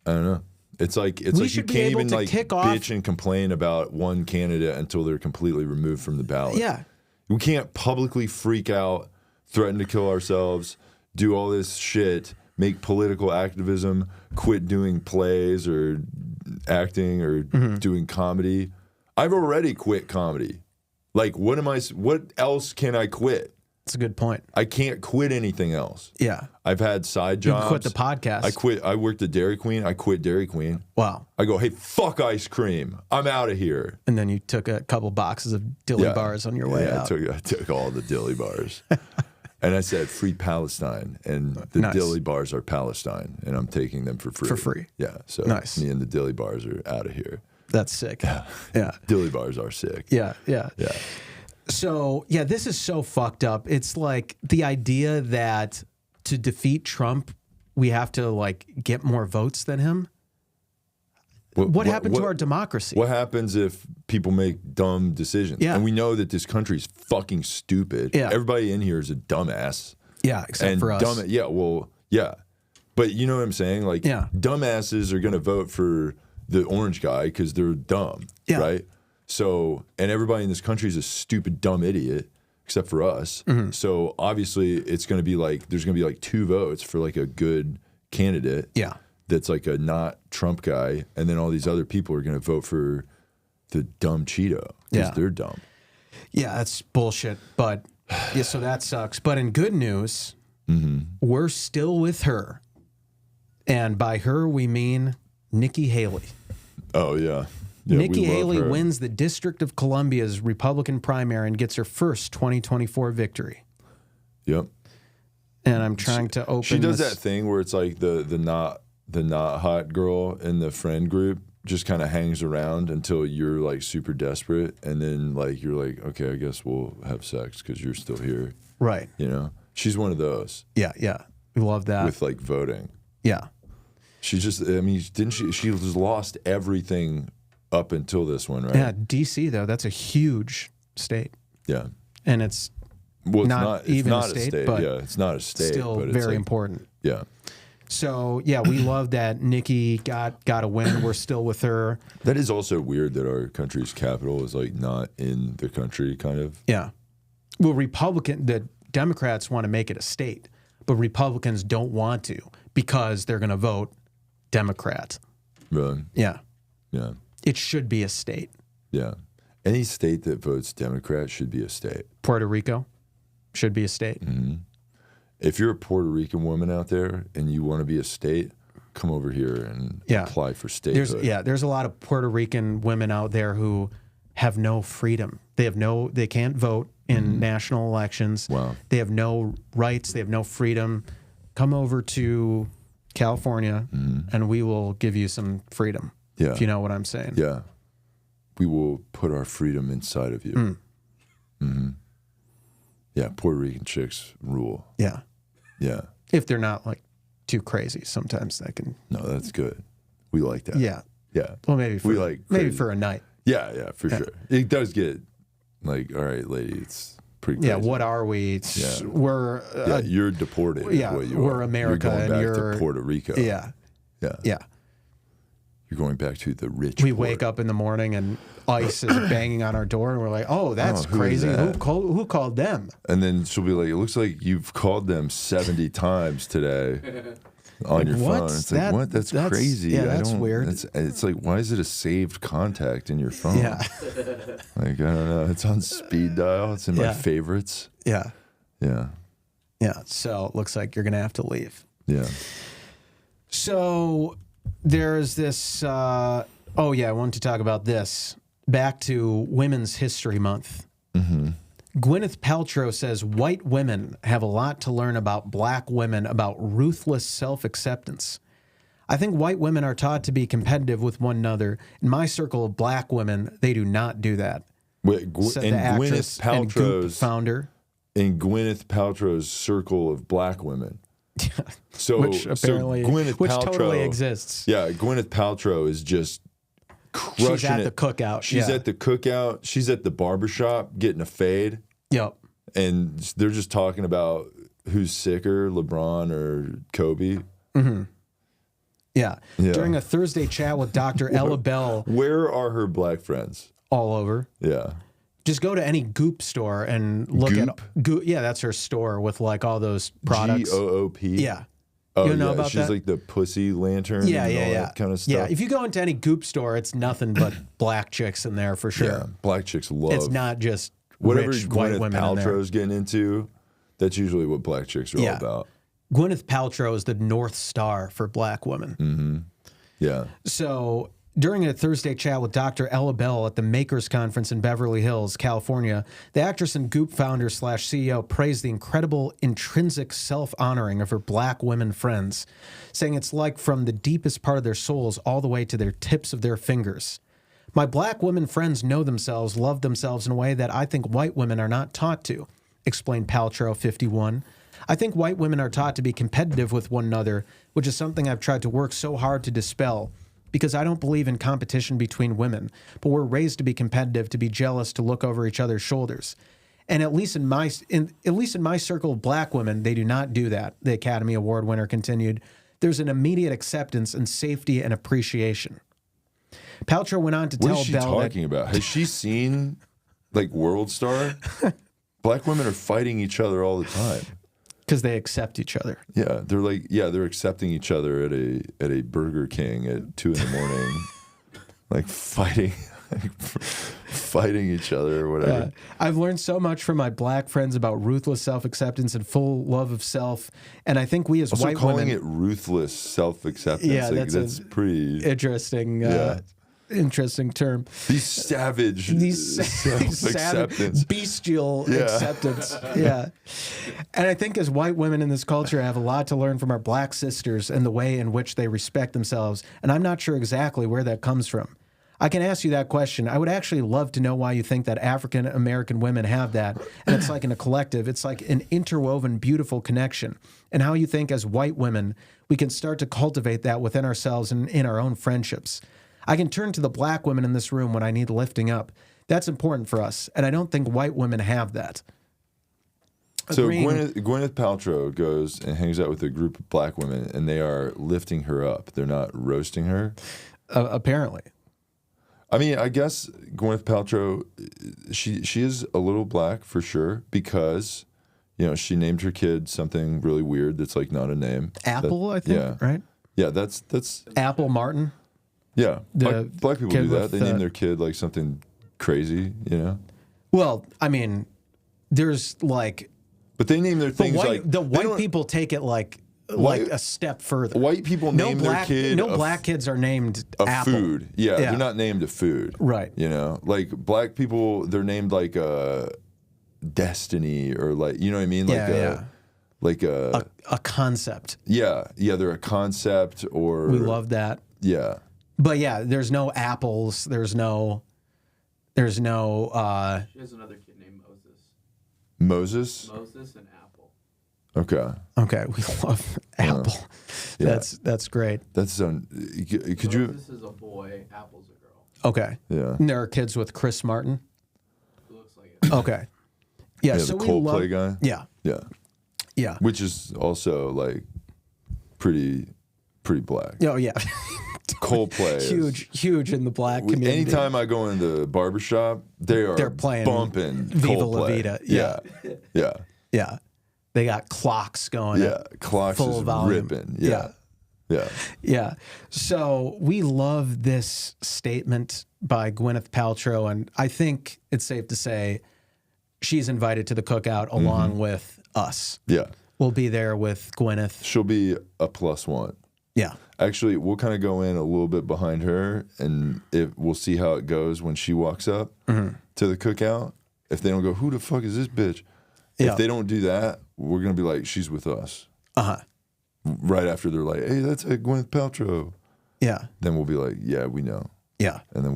I don't know. It's like you should be can't able even to like kick off- bitch and complain about one candidate until they're completely removed from the ballot. Yeah. We can't publicly freak out, threaten to kill ourselves, do all this shit, make political activism, quit doing plays or acting or doing comedy. I've already quit comedy. Like, what else can I quit? That's a good point. I can't quit anything else. Yeah. I've had side You jobs. quit the podcast. I worked at Dairy Queen. I quit Dairy Queen. Wow. I go, hey, fuck ice cream. I'm out of here. And then you took a couple boxes of dilly bars on your way out. I took all the dilly bars. And I said, free Palestine. And the Nice. dilly bars are Palestine. And I'm taking them for free. For free. Yeah. So Nice. me and the dilly bars are out of here. That's sick. Yeah. Dilly bars are sick. Yeah. Yeah. Yeah. So, yeah, this is so fucked up. It's like the idea that to defeat Trump, we have to like get more votes than him. What happened to our democracy? What happens if people make dumb decisions? Yeah. And we know that this country's fucking stupid. Yeah. Everybody in here is a dumbass. Yeah, except for us. Yeah. But you know what I'm saying? Like, Yeah. dumbasses are going to vote for the orange guy because they're dumb, Yeah. right? So, and everybody in this country is a stupid, dumb idiot, except for us. Mm-hmm. So obviously it's going to be like, there's going to be like 2 votes for like a good candidate. Yeah. That's like a not Trump guy. And then all these other people are going to vote for the dumb Cheeto because Yeah. they're dumb. Yeah, that's bullshit. But yeah, so that sucks. But in good news, we're still with her. And by her, we mean Nikki Haley. Oh, yeah. Yeah, Nikki we love Haley her. wins the District of Columbia's Republican primary and gets her first 2024 victory. Yep. And I'm trying to open. She does this. that thing where it's like the not hot girl in the friend group just kind of hangs around until you're like super desperate, and then like you're like, okay, I guess we'll have sex because you're still here. Right. You know, she's one of those Yeah. Yeah. We love that. with like voting. Yeah. She just, I mean, didn't she? She just lost everything up until this one, right? Yeah. DC though, that's a huge state, Yeah. and it's Well, it's Not not even a it's not state, but yeah, it's not a state, still but it's very like, important. Yeah. So yeah, we love that Nikki got a win. We're still with her. That is also weird that our country's capital is like not in the country, kind of. Yeah. Well, the Democrats want to make it a state, but Republicans don't want to because they're going to vote Democrat. Really? Yeah. Yeah. It should be a state. Yeah. Any state that votes Democrat should be a state. Puerto Rico should be a state. If you're a Puerto Rican woman out there and you want to be a state, come over here and Yeah. apply for statehood. There's a lot of Puerto Rican women out there who have no freedom. They can't vote in national elections. Wow. They have no rights. They have no freedom. Come over to California and we will give you some freedom. Yeah. If you know what I'm saying. Yeah. We will put our freedom inside of you. Yeah, Puerto Rican chicks rule. Yeah. Yeah. If they're not like too crazy, sometimes that can. No, that's good. We like that. Yeah. Yeah. Well, maybe for, We like maybe crazy. for a night. Yeah, for sure. It does get like, all right, lady, it's pretty crazy. Yeah. What are we? Yeah. We're. Yeah, you're deported. is yeah, what you we're are. America You're and going back you're- to Puerto Rico. Yeah. Yeah. Yeah. You're going back to the rich. We port. wake up in the morning and ICE is banging on our door, and we're like, "Oh, that's Oh, who is crazy. that? Who called them?" And then she'll be like, it looks like you've called them 70 times today on your what? phone. It's That- like, what? That's that's- crazy. yeah, I that's don't- weird. It's like, why is it a saved contact in your phone? Yeah. Like, I don't know. It's on speed dial. It's in my Yeah. favorites. Yeah. Yeah. Yeah. So it looks like you're gonna have to leave. Yeah. So there's this. Oh yeah, I wanted to talk about this. Back to Women's History Month. Gweneth Paltrow says white women have a lot to learn about black women about ruthless self-acceptance. I think white women are taught to be competitive with one another. In my circle of black women, they do not do that. Wait, Said and the actress Gwyneth and Goop Paltrow's founder. in Gwyneth Paltrow's circle of black women. which apparently, Gwyneth which Paltrow, totally exists. Yeah, Gwyneth Paltrow is just crushing She's at it. the cookout. She's at the cookout. She's at the barbershop getting a fade. Yep. And they're just talking about who's sicker, LeBron or Kobe. Yeah. During a Thursday chat with Dr. Ella Bell. Where are her black friends? All over. Yeah. Just go to any Goop store and look Goop? at Goop. Yeah, that's her store with like all those products. GOOP? Yeah. Oh, You know yeah. about She's that? like the pussy lantern and all that kind of stuff. Yeah, if you go into any Goop store, it's nothing but black chicks in there for sure. Yeah, black chicks love. It's not just whatever rich white Gwyneth women in there. Paltrow's getting into, that's usually what black chicks are all about. Gwyneth Paltrow is the North Star for black women. Yeah. So during a Thursday chat with Dr. Ella Bell at the Makers Conference in Beverly Hills, California, the actress and Goop founder / CEO praised the incredible intrinsic self-honoring of her black women friends, saying it's like from the deepest part of their souls all the way to their tips of their fingers. My black women friends know themselves, love themselves in a way that I think white women are not taught to, explained Paltrow, 51. I think white women are taught to be competitive with one another, which is something I've tried to work so hard to dispel, because I don't believe in competition between women, but we're raised to be competitive, to be jealous, to look over each other's shoulders. And at least in my circle of black women, they do not do that, the Academy Award winner continued. There's an immediate acceptance and safety and appreciation. Paltrow went on to What tell is she Bell talking about? Has she seen like World Star? Black women are fighting each other all the time. because they accept each other. Yeah, they're accepting each other at a Burger King at 2 a.m, like fighting each other or whatever. I've learned so much from my black friends about ruthless self-acceptance and full love of self, and I think we as Also white calling women, it ruthless self-acceptance, Yeah, like, that's pretty interesting. Interesting term. these savage Savage, self-acceptance. bestial acceptance. Yeah. And I think as white women in this culture have a lot to learn from our black sisters and the way in which they respect themselves. And I'm not sure exactly where that comes from. I can ask you that question. I would actually love to know why you think that African American women have that. And it's like in a collective, it's like an interwoven, beautiful connection. And how you think as white women, we can start to cultivate that within ourselves and in our own friendships. I can turn to the black women in this room when I need lifting up. That's important for us, and I don't think white women have that. So Agreeing- Gweneth Paltrow goes and hangs out with a group of black women, and they are lifting her up. They're not roasting her. Apparently. I mean, I guess Gweneth Paltrow, she is a little black for sure because, she named her kid something really weird that's like not a name. Apple, I think, yeah. right? Yeah, that's Apple Martin. yeah. The Black people kid do that. with, They name their kid like something crazy, Well, I mean, there's like But they name their things like the they white don't- people take it like White- a step further. White people name their kid no black kids are named a Apple. food. Yeah, Yeah. they're not named a food. Right. Like black people, they're named like Destiny or like, you know what I mean? Like like a concept. yeah, they're a concept or We love that. yeah. But yeah, there's no apples. There's no. She has another kid named Moses. Moses. Moses and Apple. Okay, Okay, we love Apple. yeah. That's great. That's could you? Moses is a boy. Apple's a girl. Okay. Yeah. And there are kids with Chris Martin. Who looks like it. Okay. Yeah. Yeah, so the we love. Coldplay guy. Yeah. Yeah, Yeah. which is also like pretty black. Oh yeah. Coldplay is- huge in the black community. Anytime I go into the barbershop, they're playing bumping Viva La Coldplay. Vida, Yeah. Yeah. Yeah. They got clocks going. Yeah. Clocks full is volume. ripping. Yeah. Yeah. Yeah. So we love this statement by Gweneth Paltrow, and I think it's safe to say she's invited to the cookout along with us. Yeah. We'll be there with Gweneth. She'll be a +1. Yeah. Actually, we'll kind of go in a little bit behind her, and we'll see how it goes when she walks up to the cookout. If they don't go, who the fuck is this bitch? Yeah. If they don't do that, we're going to be like, she's with us. Uh-huh. Right after they're like, hey, that's Gweneth Paltrow. Yeah. Then we'll be like, yeah, we know. Yeah. And then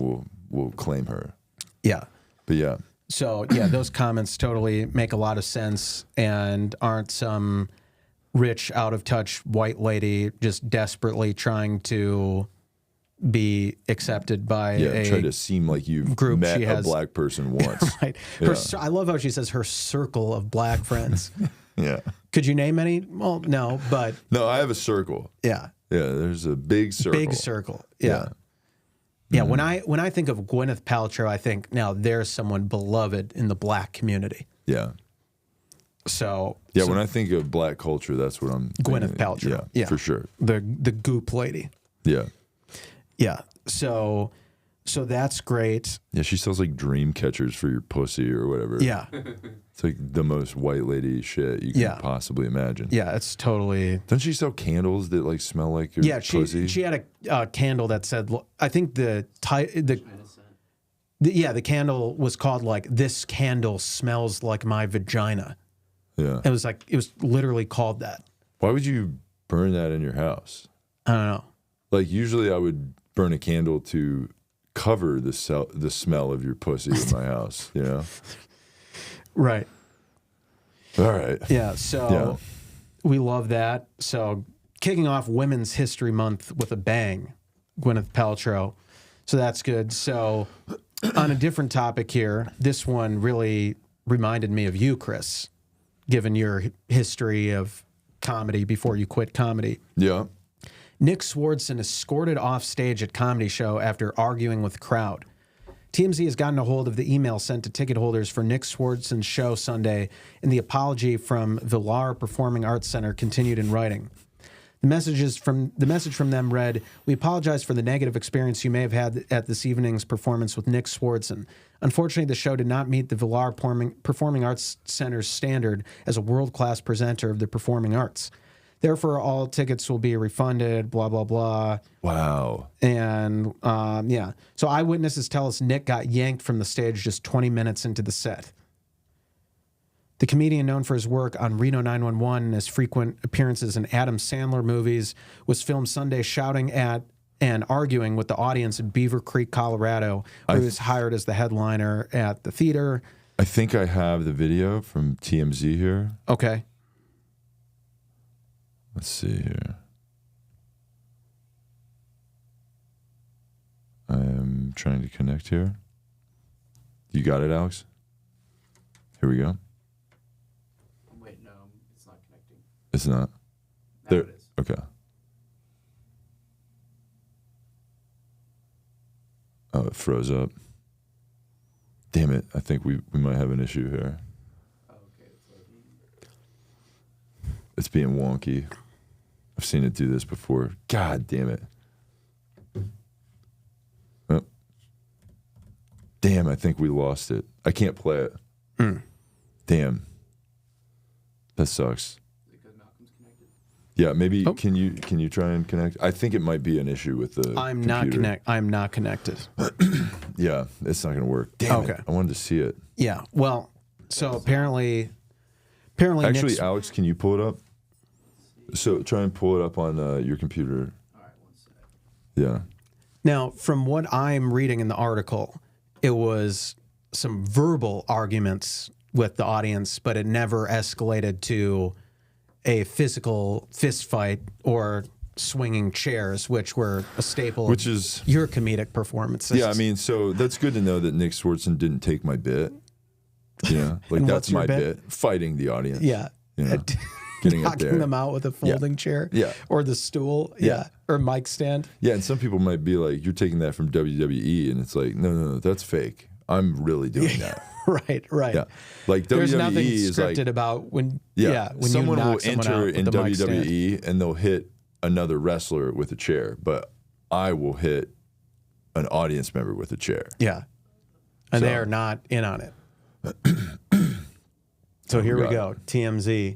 we'll claim her. Yeah. But yeah. So yeah, those comments totally make a lot of sense and aren't some rich, out of touch white lady just desperately trying to be accepted by a try to seem like you've group met she a has. black person once. Right. I love how she says her circle of black friends. Yeah. Could you name any? Well, no, but No, I have a circle. yeah. Yeah, there's a big circle. Big circle. Yeah. Yeah. When I think of Gweneth Paltrow, I think now there's someone beloved in the black community. Yeah. So When I think of black culture, that's what I'm Gwyneth thinking. Paltrow. Yeah, for sure. The goop lady. Yeah. Yeah. So that's great. Yeah, she sells like dream catchers for your pussy or whatever. Yeah. It's like the most white lady shit you can possibly imagine. Yeah, it's totally. Doesn't she sell candles that like smell like your pussy? She had a candle that said, I think the candle was called like, "This candle smells like my vagina." Yeah. It was literally called that. Why would you burn that in your house? I don't know. Like usually I would burn a candle to cover the smell of your pussy in my house, you know? Right. All right. Yeah. So we love that. So kicking off Women's History Month with a bang, Gwyneth Paltrow. So that's good. So on a different topic here, this one really reminded me of you, Chris, given your history of comedy before you quit comedy. Yeah. Nick Swardson escorted off stage at comedy show after arguing with crowd. TMZ has gotten a hold of the email sent to ticket holders for Nick Swardson's show Sunday, and the apology from Villar Performing Arts Center continued in writing. The message from them read, "We apologize for the negative experience you may have had at this evening's performance with Nick Swardson. Unfortunately, the show did not meet the Villar Performing Arts Center's standard as a world-class presenter of the performing arts. Therefore, all tickets will be refunded, blah, blah, blah." Wow. And so eyewitnesses tell us Nick got yanked from the stage just 20 minutes into the set. The comedian, known for his work on Reno 911 and his frequent appearances in Adam Sandler movies, was filmed Sunday shouting at and arguing with the audience in Beaver Creek, Colorado, where he was hired as the headliner at the theater. I think I have the video from TMZ here. Okay. Let's see here. I am trying to connect here. You got it, Alex? Here we go. Wait, no, it's not connecting. It's not. Now There. it is. Okay. Oh, it froze up. Damn it. I think we might have an issue here. Oh, okay, it's loading. It's being wonky. I've seen it do this before. God damn it. Oh. Damn, I think we lost it. I can't play it. Damn. That sucks. Is it because Malcolm's connected? Yeah, maybe can you try and connect? I think it might be an issue with the I'm computer. not connected. Yeah, it's not going to work. Damn Okay. it. I wanted to see it. Yeah. Well, so apparently Actually, Nick's, Alex, can you pull it up? So try and pull it up on your computer. All right, one sec. Yeah. now, from what I'm reading in the article, it was some verbal arguments with the audience, but it never escalated to a physical fist fight or swinging chairs, which were a staple Which of is your comedic performances. Yeah, I mean, so that's good to know that Nick Swardson didn't take my bit. You know, like And that's what's your my bit? Fighting the audience. Yeah. You know, getting up Knocking there. them out with a folding chair. Yeah. Or the stool. Yeah. Or mic stand. Yeah, and some people might be like, "You're taking that from WWE," and it's like, no, that's fake. I'm really doing that. Right. Yeah, like There's WWE nothing is scripted like, about when when someone you will knock someone enter out in with the mic stand. WWE and they'll hit another wrestler with a chair, but I will hit an audience member with a chair. Yeah. And So- they are not in on it. So here we got go. TMZ.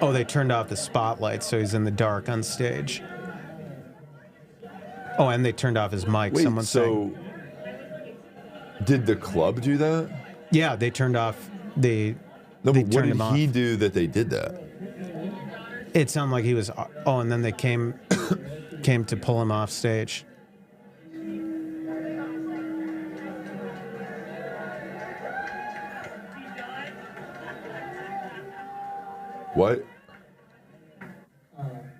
Oh, they turned off the spotlight, so he's in the dark on stage. Oh, and they turned off his mic. Wait, Someone so saying, did the club do that? yeah, they turned off the. No, they but what turned did him he off. do that they did that? It sounded like he was. Oh, and then they came to pull him off stage. What?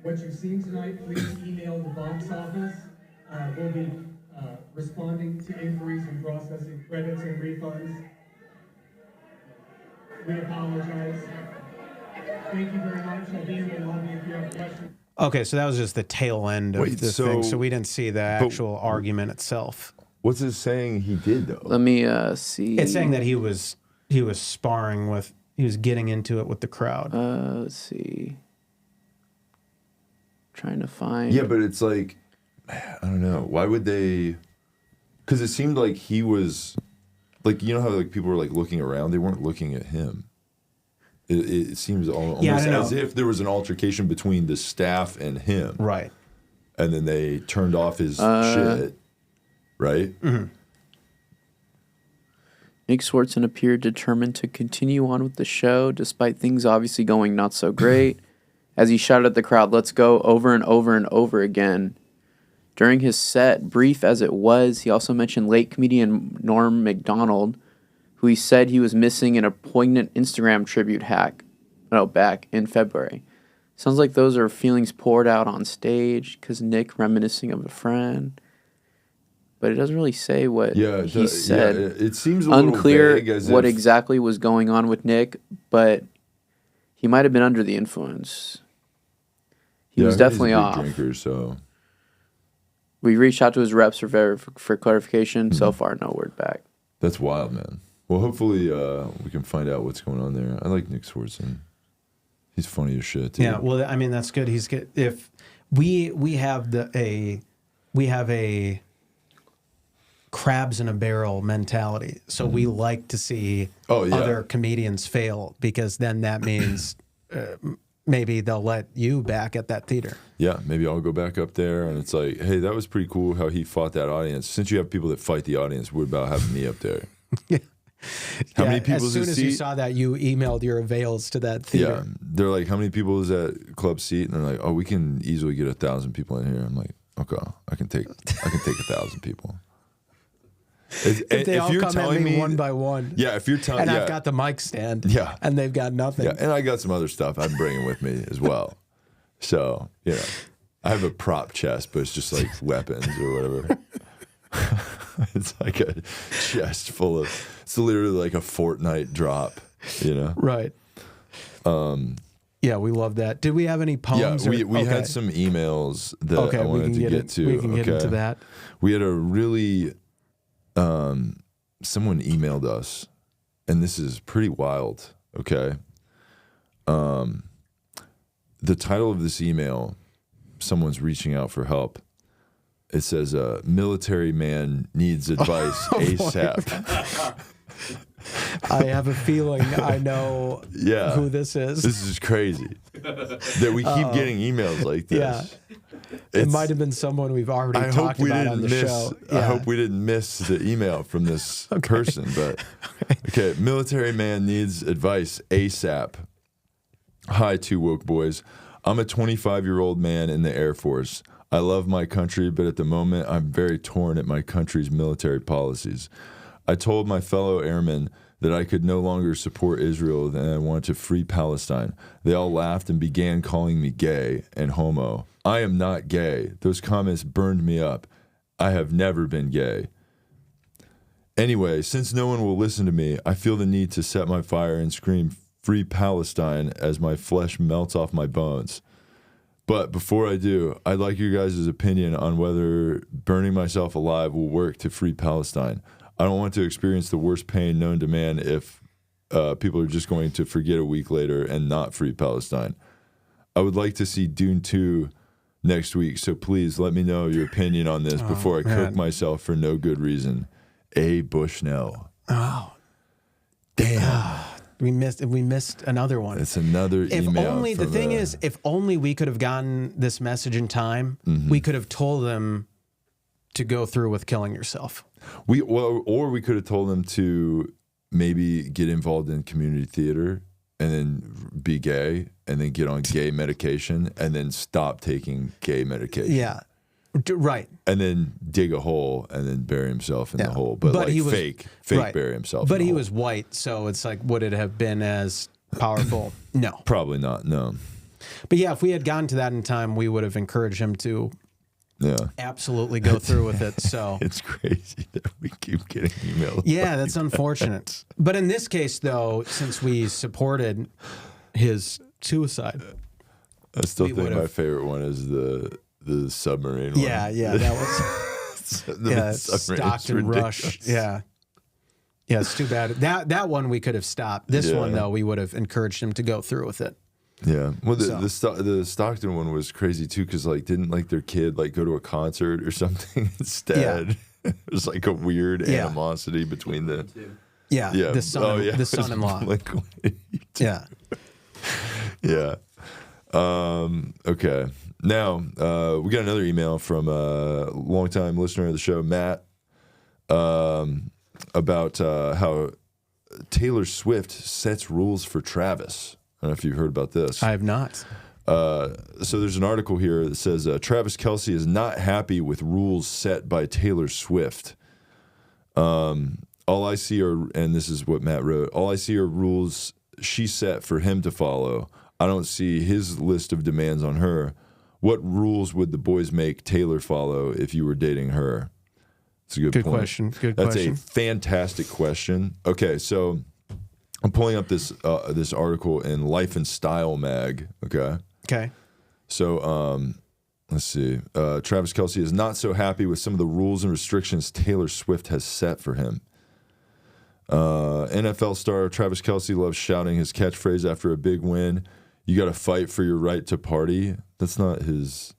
What you've seen tonight, please email the box office. We'll be responding to inquiries and processing credits and refunds. We apologize. Thank you very much. I'll be in the lobby if you have questions. Okay, so that was just the tail end of Wait, the so- thing. So we didn't see the but- actual argument itself. What's it saying he did though? Let me see. It's saying that he was sparring with. He was getting into it with the crowd. Let's see. Trying to find. Yeah, but it's like, I don't know. Why would they? Because it seemed like he was, like, you know how like people were like looking around. They weren't looking at him. It seems almost Yeah, I don't as know. if there was an altercation between the staff and him, Right. and then they turned off his shit, right? Mm-hmm. Nick Swardson appeared determined to continue on with the show, despite things obviously going not so great, as he shouted at the crowd, "Let's go," over and over and over again. During his set, brief as it was, he also mentioned late comedian Norm Macdonald, who he said he was missing in a poignant Instagram tribute back in February. Sounds like those are feelings poured out on stage, because Nick reminiscing of a friend. But it doesn't really say what he said. Yeah, it seems a little Unclear vague, as what if, exactly was going on with Nick, but he might have been under the influence. He was he's a definitely big off. drinker, so We reached out to his reps for clarification. Mm-hmm. So far, no word back. that's wild, man. Well, hopefully we can find out what's going on there. I like Nick Swardson. He's funny as shit, too. Yeah. Well, I mean, that's good. He's good. If we have a crabs in a barrel mentality, so we like to see other comedians fail, because then that means maybe they'll let you back at that theater. Yeah, maybe I'll go back up there, and it's like, hey, that was pretty cool how he fought that audience. Since you have people that fight the audience, what about having me up there? How many people As is soon his as seat? you saw that, you emailed your avails to that theater. Yeah, they're like, how many people is that club seat? And they're like, oh, we can easily get 1,000 people in here. I'm like, okay, I can take 1,000 people. If they all come at me one by one. Yeah, if you're telling And me, I've got the mic stand. Yeah. And they've got nothing. yeah, and I got some other stuff I'm bringing with me as well. So, you know, I have a prop chest, but it's just like weapons or whatever. It's like a chest full of, it's literally like a Fortnite drop, you know? Right. Yeah, we love that. Did we have any Yeah, poems? we okay. had some emails that Okay, I we wanted can to get get to. We can get into that. We had a really, someone emailed us, and this is pretty wild, okay? The title of this email, someone's reaching out for help. It says, military man needs advice ASAP. I have a feeling I know Yeah. who this is. This is crazy that we keep getting emails like this. Yeah. It might have been someone we've already I hope talked we about on didn't the miss. show. I hope we didn't miss the email from this person. But okay, military man needs advice ASAP. Hi, TooWokeBoys. I'm a 25-year-old man in the Air Force. I love my country, but at the moment, I'm very torn at my country's military policies. I told my fellow airmen that I could no longer support Israel and I wanted to free Palestine. They all laughed and began calling me gay and homo. I am not gay. Those comments burned me up. I have never been gay. Anyway, since no one will listen to me, I feel the need to set my fire and scream free Palestine as my flesh melts off my bones. But before I do, I'd like your guys' opinion on whether burning myself alive will work to free Palestine. I don't want to experience the worst pain known to man if people are just going to forget a week later and not free Palestine. I would like to see Dune 2 next week, so please let me know your opinion on this before I cook myself for no good reason. A. Bushnell. Oh, Damn. we missed another one. It's another If email. only the from, thing is, if only we could have gotten this message in time, we could have told them to go through with killing yourself. Or we could have told him to maybe get involved in community theater and then be gay and then get on gay medication and then stop taking gay medication. Yeah. Right. And then dig a hole and then bury himself in the hole. But like he was, fake bury himself. But in the he hole. was white, so it's like, would it have been as powerful? No. Probably not, no. But yeah, if we had gotten to that in time, we would have encouraged him to absolutely go through with it. So it's crazy that we keep getting emails. Yeah, that's unfortunate. But in this case, though, since we supported his suicide, I still think my favorite one is the submarine one. Yeah, that was Stockton Rush. Yeah. Yeah, it's too bad. That one we could have stopped. This one, though, we would have encouraged him to go through with it. Yeah. Well, the Stockton one was crazy, too, because, like, didn't, like, their kid, like, go to a concert or something instead? Yeah. It was, like, a weird animosity between the... Yeah, the son-in-law. Yeah. Yeah. Okay. Now, we got another email from a longtime listener of the show, Matt, about how Taylor Swift sets rules for Travis. I don't know if you've heard about this. I have not. So there's an article here that says Travis Kelce is not happy with rules set by Taylor Swift. All I see are, and this is what Matt wrote, all I see are rules she set for him to follow. I don't see his list of demands on her. What rules would the boys make Taylor follow if you were dating her? It's a good point. Question. Good That's question. a fantastic question. Okay, so I'm pulling up this article in Life and Style mag. Okay. So let's see. Travis Kelce is not so happy with some of the rules and restrictions Taylor Swift has set for him. NFL star Travis Kelce loves shouting his catchphrase after a big win. You got to fight for your right to party. That's not his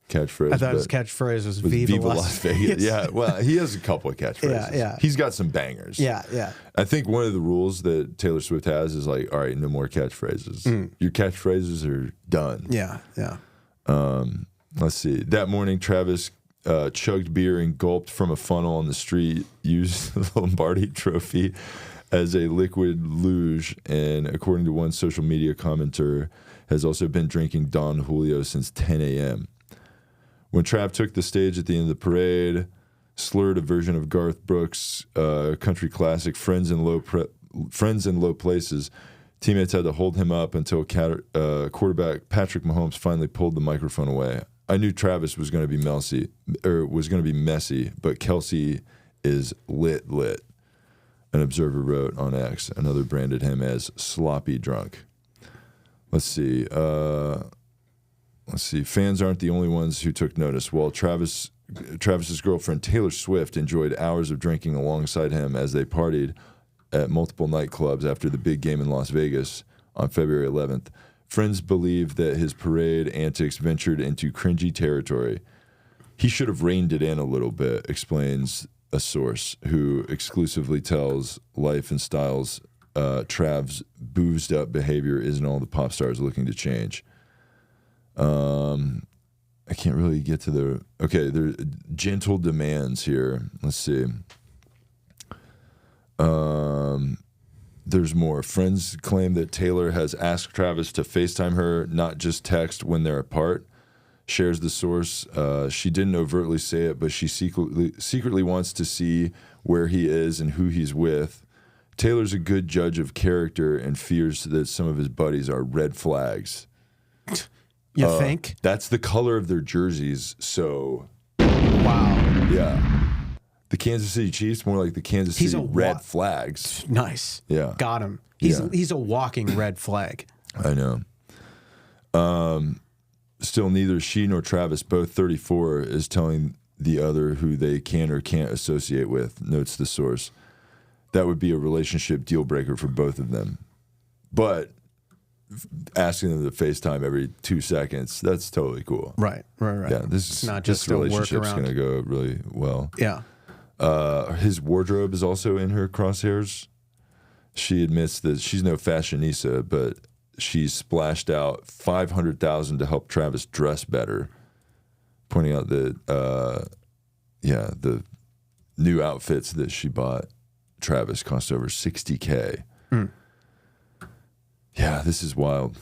catchphrase. I thought his catchphrase was Viva Las Vegas. Yeah, well, he has a couple of catchphrases. Yeah. He's got some bangers. Yeah. I think one of the rules that Taylor Swift has is like, all right, no more catchphrases. Your catchphrases are done. Yeah. Let's see. That morning, Travis chugged beer and gulped from a funnel on the street, used the Lombardi Trophy as a liquid luge, and according to one social media commenter, has also been drinking Don Julio since 10 a.m. When Trav took the stage at the end of the parade, slurred a version of Garth Brooks' country classic "Friends in Low Places," teammates had to hold him up until quarterback Patrick Mahomes finally pulled the microphone away. I knew Travis was going to be messy, but Kelce is lit. An observer wrote on X. Another branded him as sloppy drunk. Let's see. Fans aren't the only ones who took notice. While Travis's girlfriend Taylor Swift enjoyed hours of drinking alongside him as they partied at multiple nightclubs after the big game in Las Vegas on February 11th, friends believe that his parade antics ventured into cringy territory. He should have reined it in a little bit, explains a source who exclusively tells Life and Style's Trav's boozed up behavior isn't all the pop stars looking to change. I can't really get to there are gentle demands here. Let's see. There's more. Friends claim that Taylor has asked Travis to FaceTime her, not just text when they're apart. Shares the source. She didn't overtly say it, but she secretly wants to see where he is and who he's with. Taylor's a good judge of character and fears that some of his buddies are red flags. You think? That's the color of their jerseys, so... Wow. Yeah. The Kansas City Chiefs, more like the Kansas City Red Flags. Nice. Yeah. Got him. He's a walking red flag. I know. Still, neither she nor Travis, both 34, is telling the other who they can or can't associate with, notes the source. That would be a relationship deal breaker for both of them. But asking them to FaceTime every 2 seconds, that's totally cool. Right. Yeah, It's not just a relationship's workaround. going to go really well. Yeah. His wardrobe is also in her crosshairs. She admits that she's no fashionista, but she's splashed out $500,000 to help Travis dress better, pointing out that yeah, the new outfits that she bought Travis cost over $60K. Yeah, this is wild.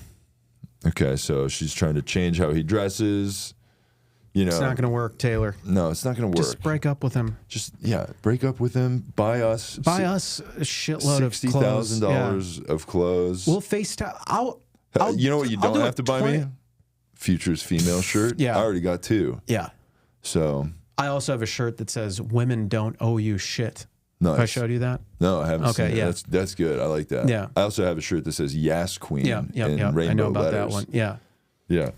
Okay, so she's trying to change how he dresses. You know, It's not going to work, Taylor. no, it's not going to work. Just break up with him. Just break up with him. Buy us Buy us a shitload of clothes. $60,000 of clothes. We'll FaceTime. You know what you I'll don't do have a to buy 20 me? Future's female shirt. Yeah. I already got 2. Yeah. So I also have a shirt that says "Women don't owe you shit." nice. Have I showed you that? No, I haven't Okay, seen it. yeah. That's good. I like that. Yeah. I also have a shirt that says "Yes, Queen" Yeah. in rainbow I know about letters. that one. Yeah. Yeah.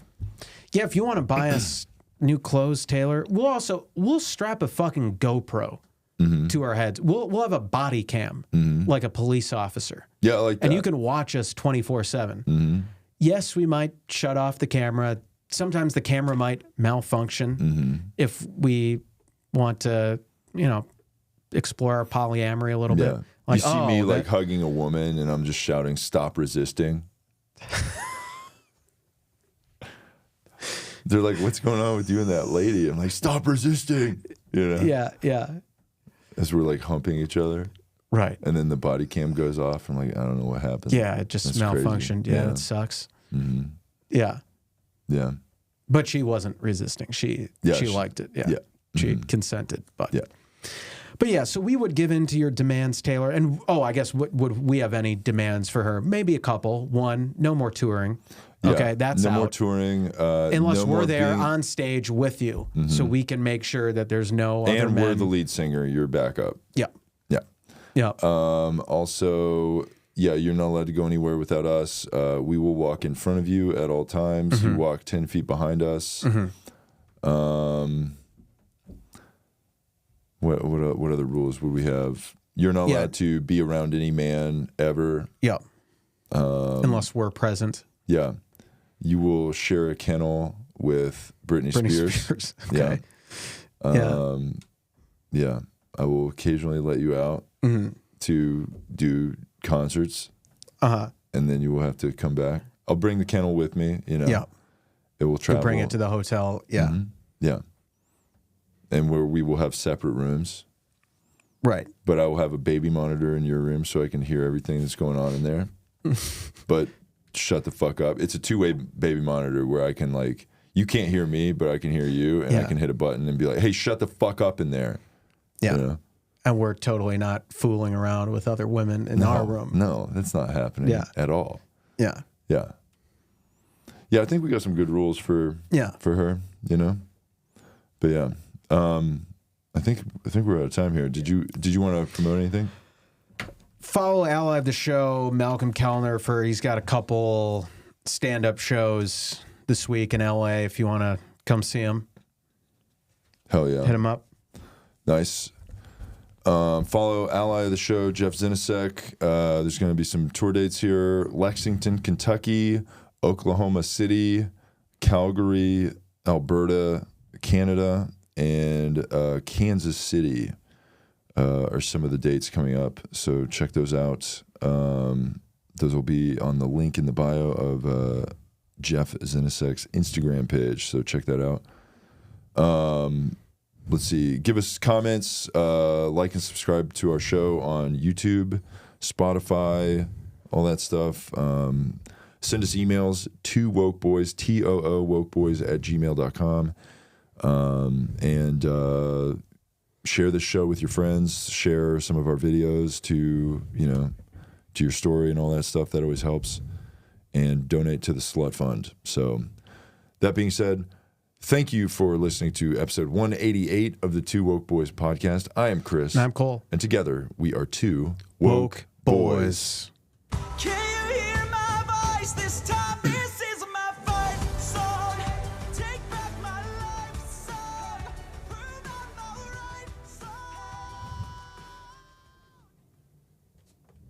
Yeah. If you want to buy us new clothes, Taylor, we'll strap a fucking GoPro to our heads. We'll have a body cam like a police officer. Yeah, I like that. And you can watch us 24/7. Yes, we might shut off the camera. Sometimes the camera might malfunction if we want to, explore our polyamory a little bit. You see me like hugging a woman and I'm just shouting, "Stop resisting." They're like, "What's going on with you and that lady?" I'm like, "Stop resisting." Yeah. As we're like humping each other. Right. And then the body cam goes off. I'm like, I don't know what happened. Yeah, it just That's malfunctioned. crazy. Yeah, it sucks. Yeah. Yeah. But she wasn't resisting. She liked it. Yeah. She consented. But yeah, so we would give in to your demands, Taylor. And I guess would we have any demands for her? Maybe a couple. One, no more touring. Yeah. Okay, that's no out. more touring. Unless no we're more there being, on stage with you, so we can make sure that there's no other and men. we're the lead singer. You're backup. Yeah. Yeah. Yeah. Also, you're not allowed to go anywhere without us. We will walk in front of you at all times. You walk 10 feet behind us. What other rules would we have? You're not allowed to be around any man ever. Yeah. Unless we're present. Yeah. You will share a kennel with Britney Spears. Okay. Yeah. I will occasionally let you out to do concerts. And then you will have to come back. I'll bring the kennel with me, Yeah. It will travel. Bring it to the hotel. Yeah. Yeah. And where we will have separate rooms. Right. But I will have a baby monitor in your room so I can hear everything that's going on in there. But shut the fuck up. It's a 2-way baby monitor where I can you can't hear me, but I can hear you, and I can hit a button and be like, "Hey, shut the fuck up in there." Yeah. And we're totally not fooling around with other women in our room. No, that's not happening at all. Yeah. Yeah. Yeah, I think we got some good rules for her, But yeah. I think we're out of time here. Did you want to promote anything? Follow ally of the show, Malcolm Kellner, he's got a couple stand-up shows this week in LA if you want to come see him. Hell yeah. Hit him up. Nice. Follow ally of the show, Jeff Zinasek. There's going to be some tour dates here. Lexington, Kentucky, Oklahoma City, Calgary, Alberta, Canada, and Kansas City are some of the dates coming up. So check those out. Those will be on the link in the bio of Jeff Zinasek's Instagram page. So check that out. Let's see. Give us comments, like and subscribe to our show on YouTube, Spotify, all that stuff. Send us emails to TooWokeBoys, TooWokeBoys@gmail.com. And share this show with your friends. Share some of our videos to your story and all that stuff. That always helps. And donate to the Slut Fund. So that being said, thank you for listening to episode 188 of the Two Woke Boys podcast. I am Chris. And I'm Cole. And together we are Two Woke Boys. Can you hear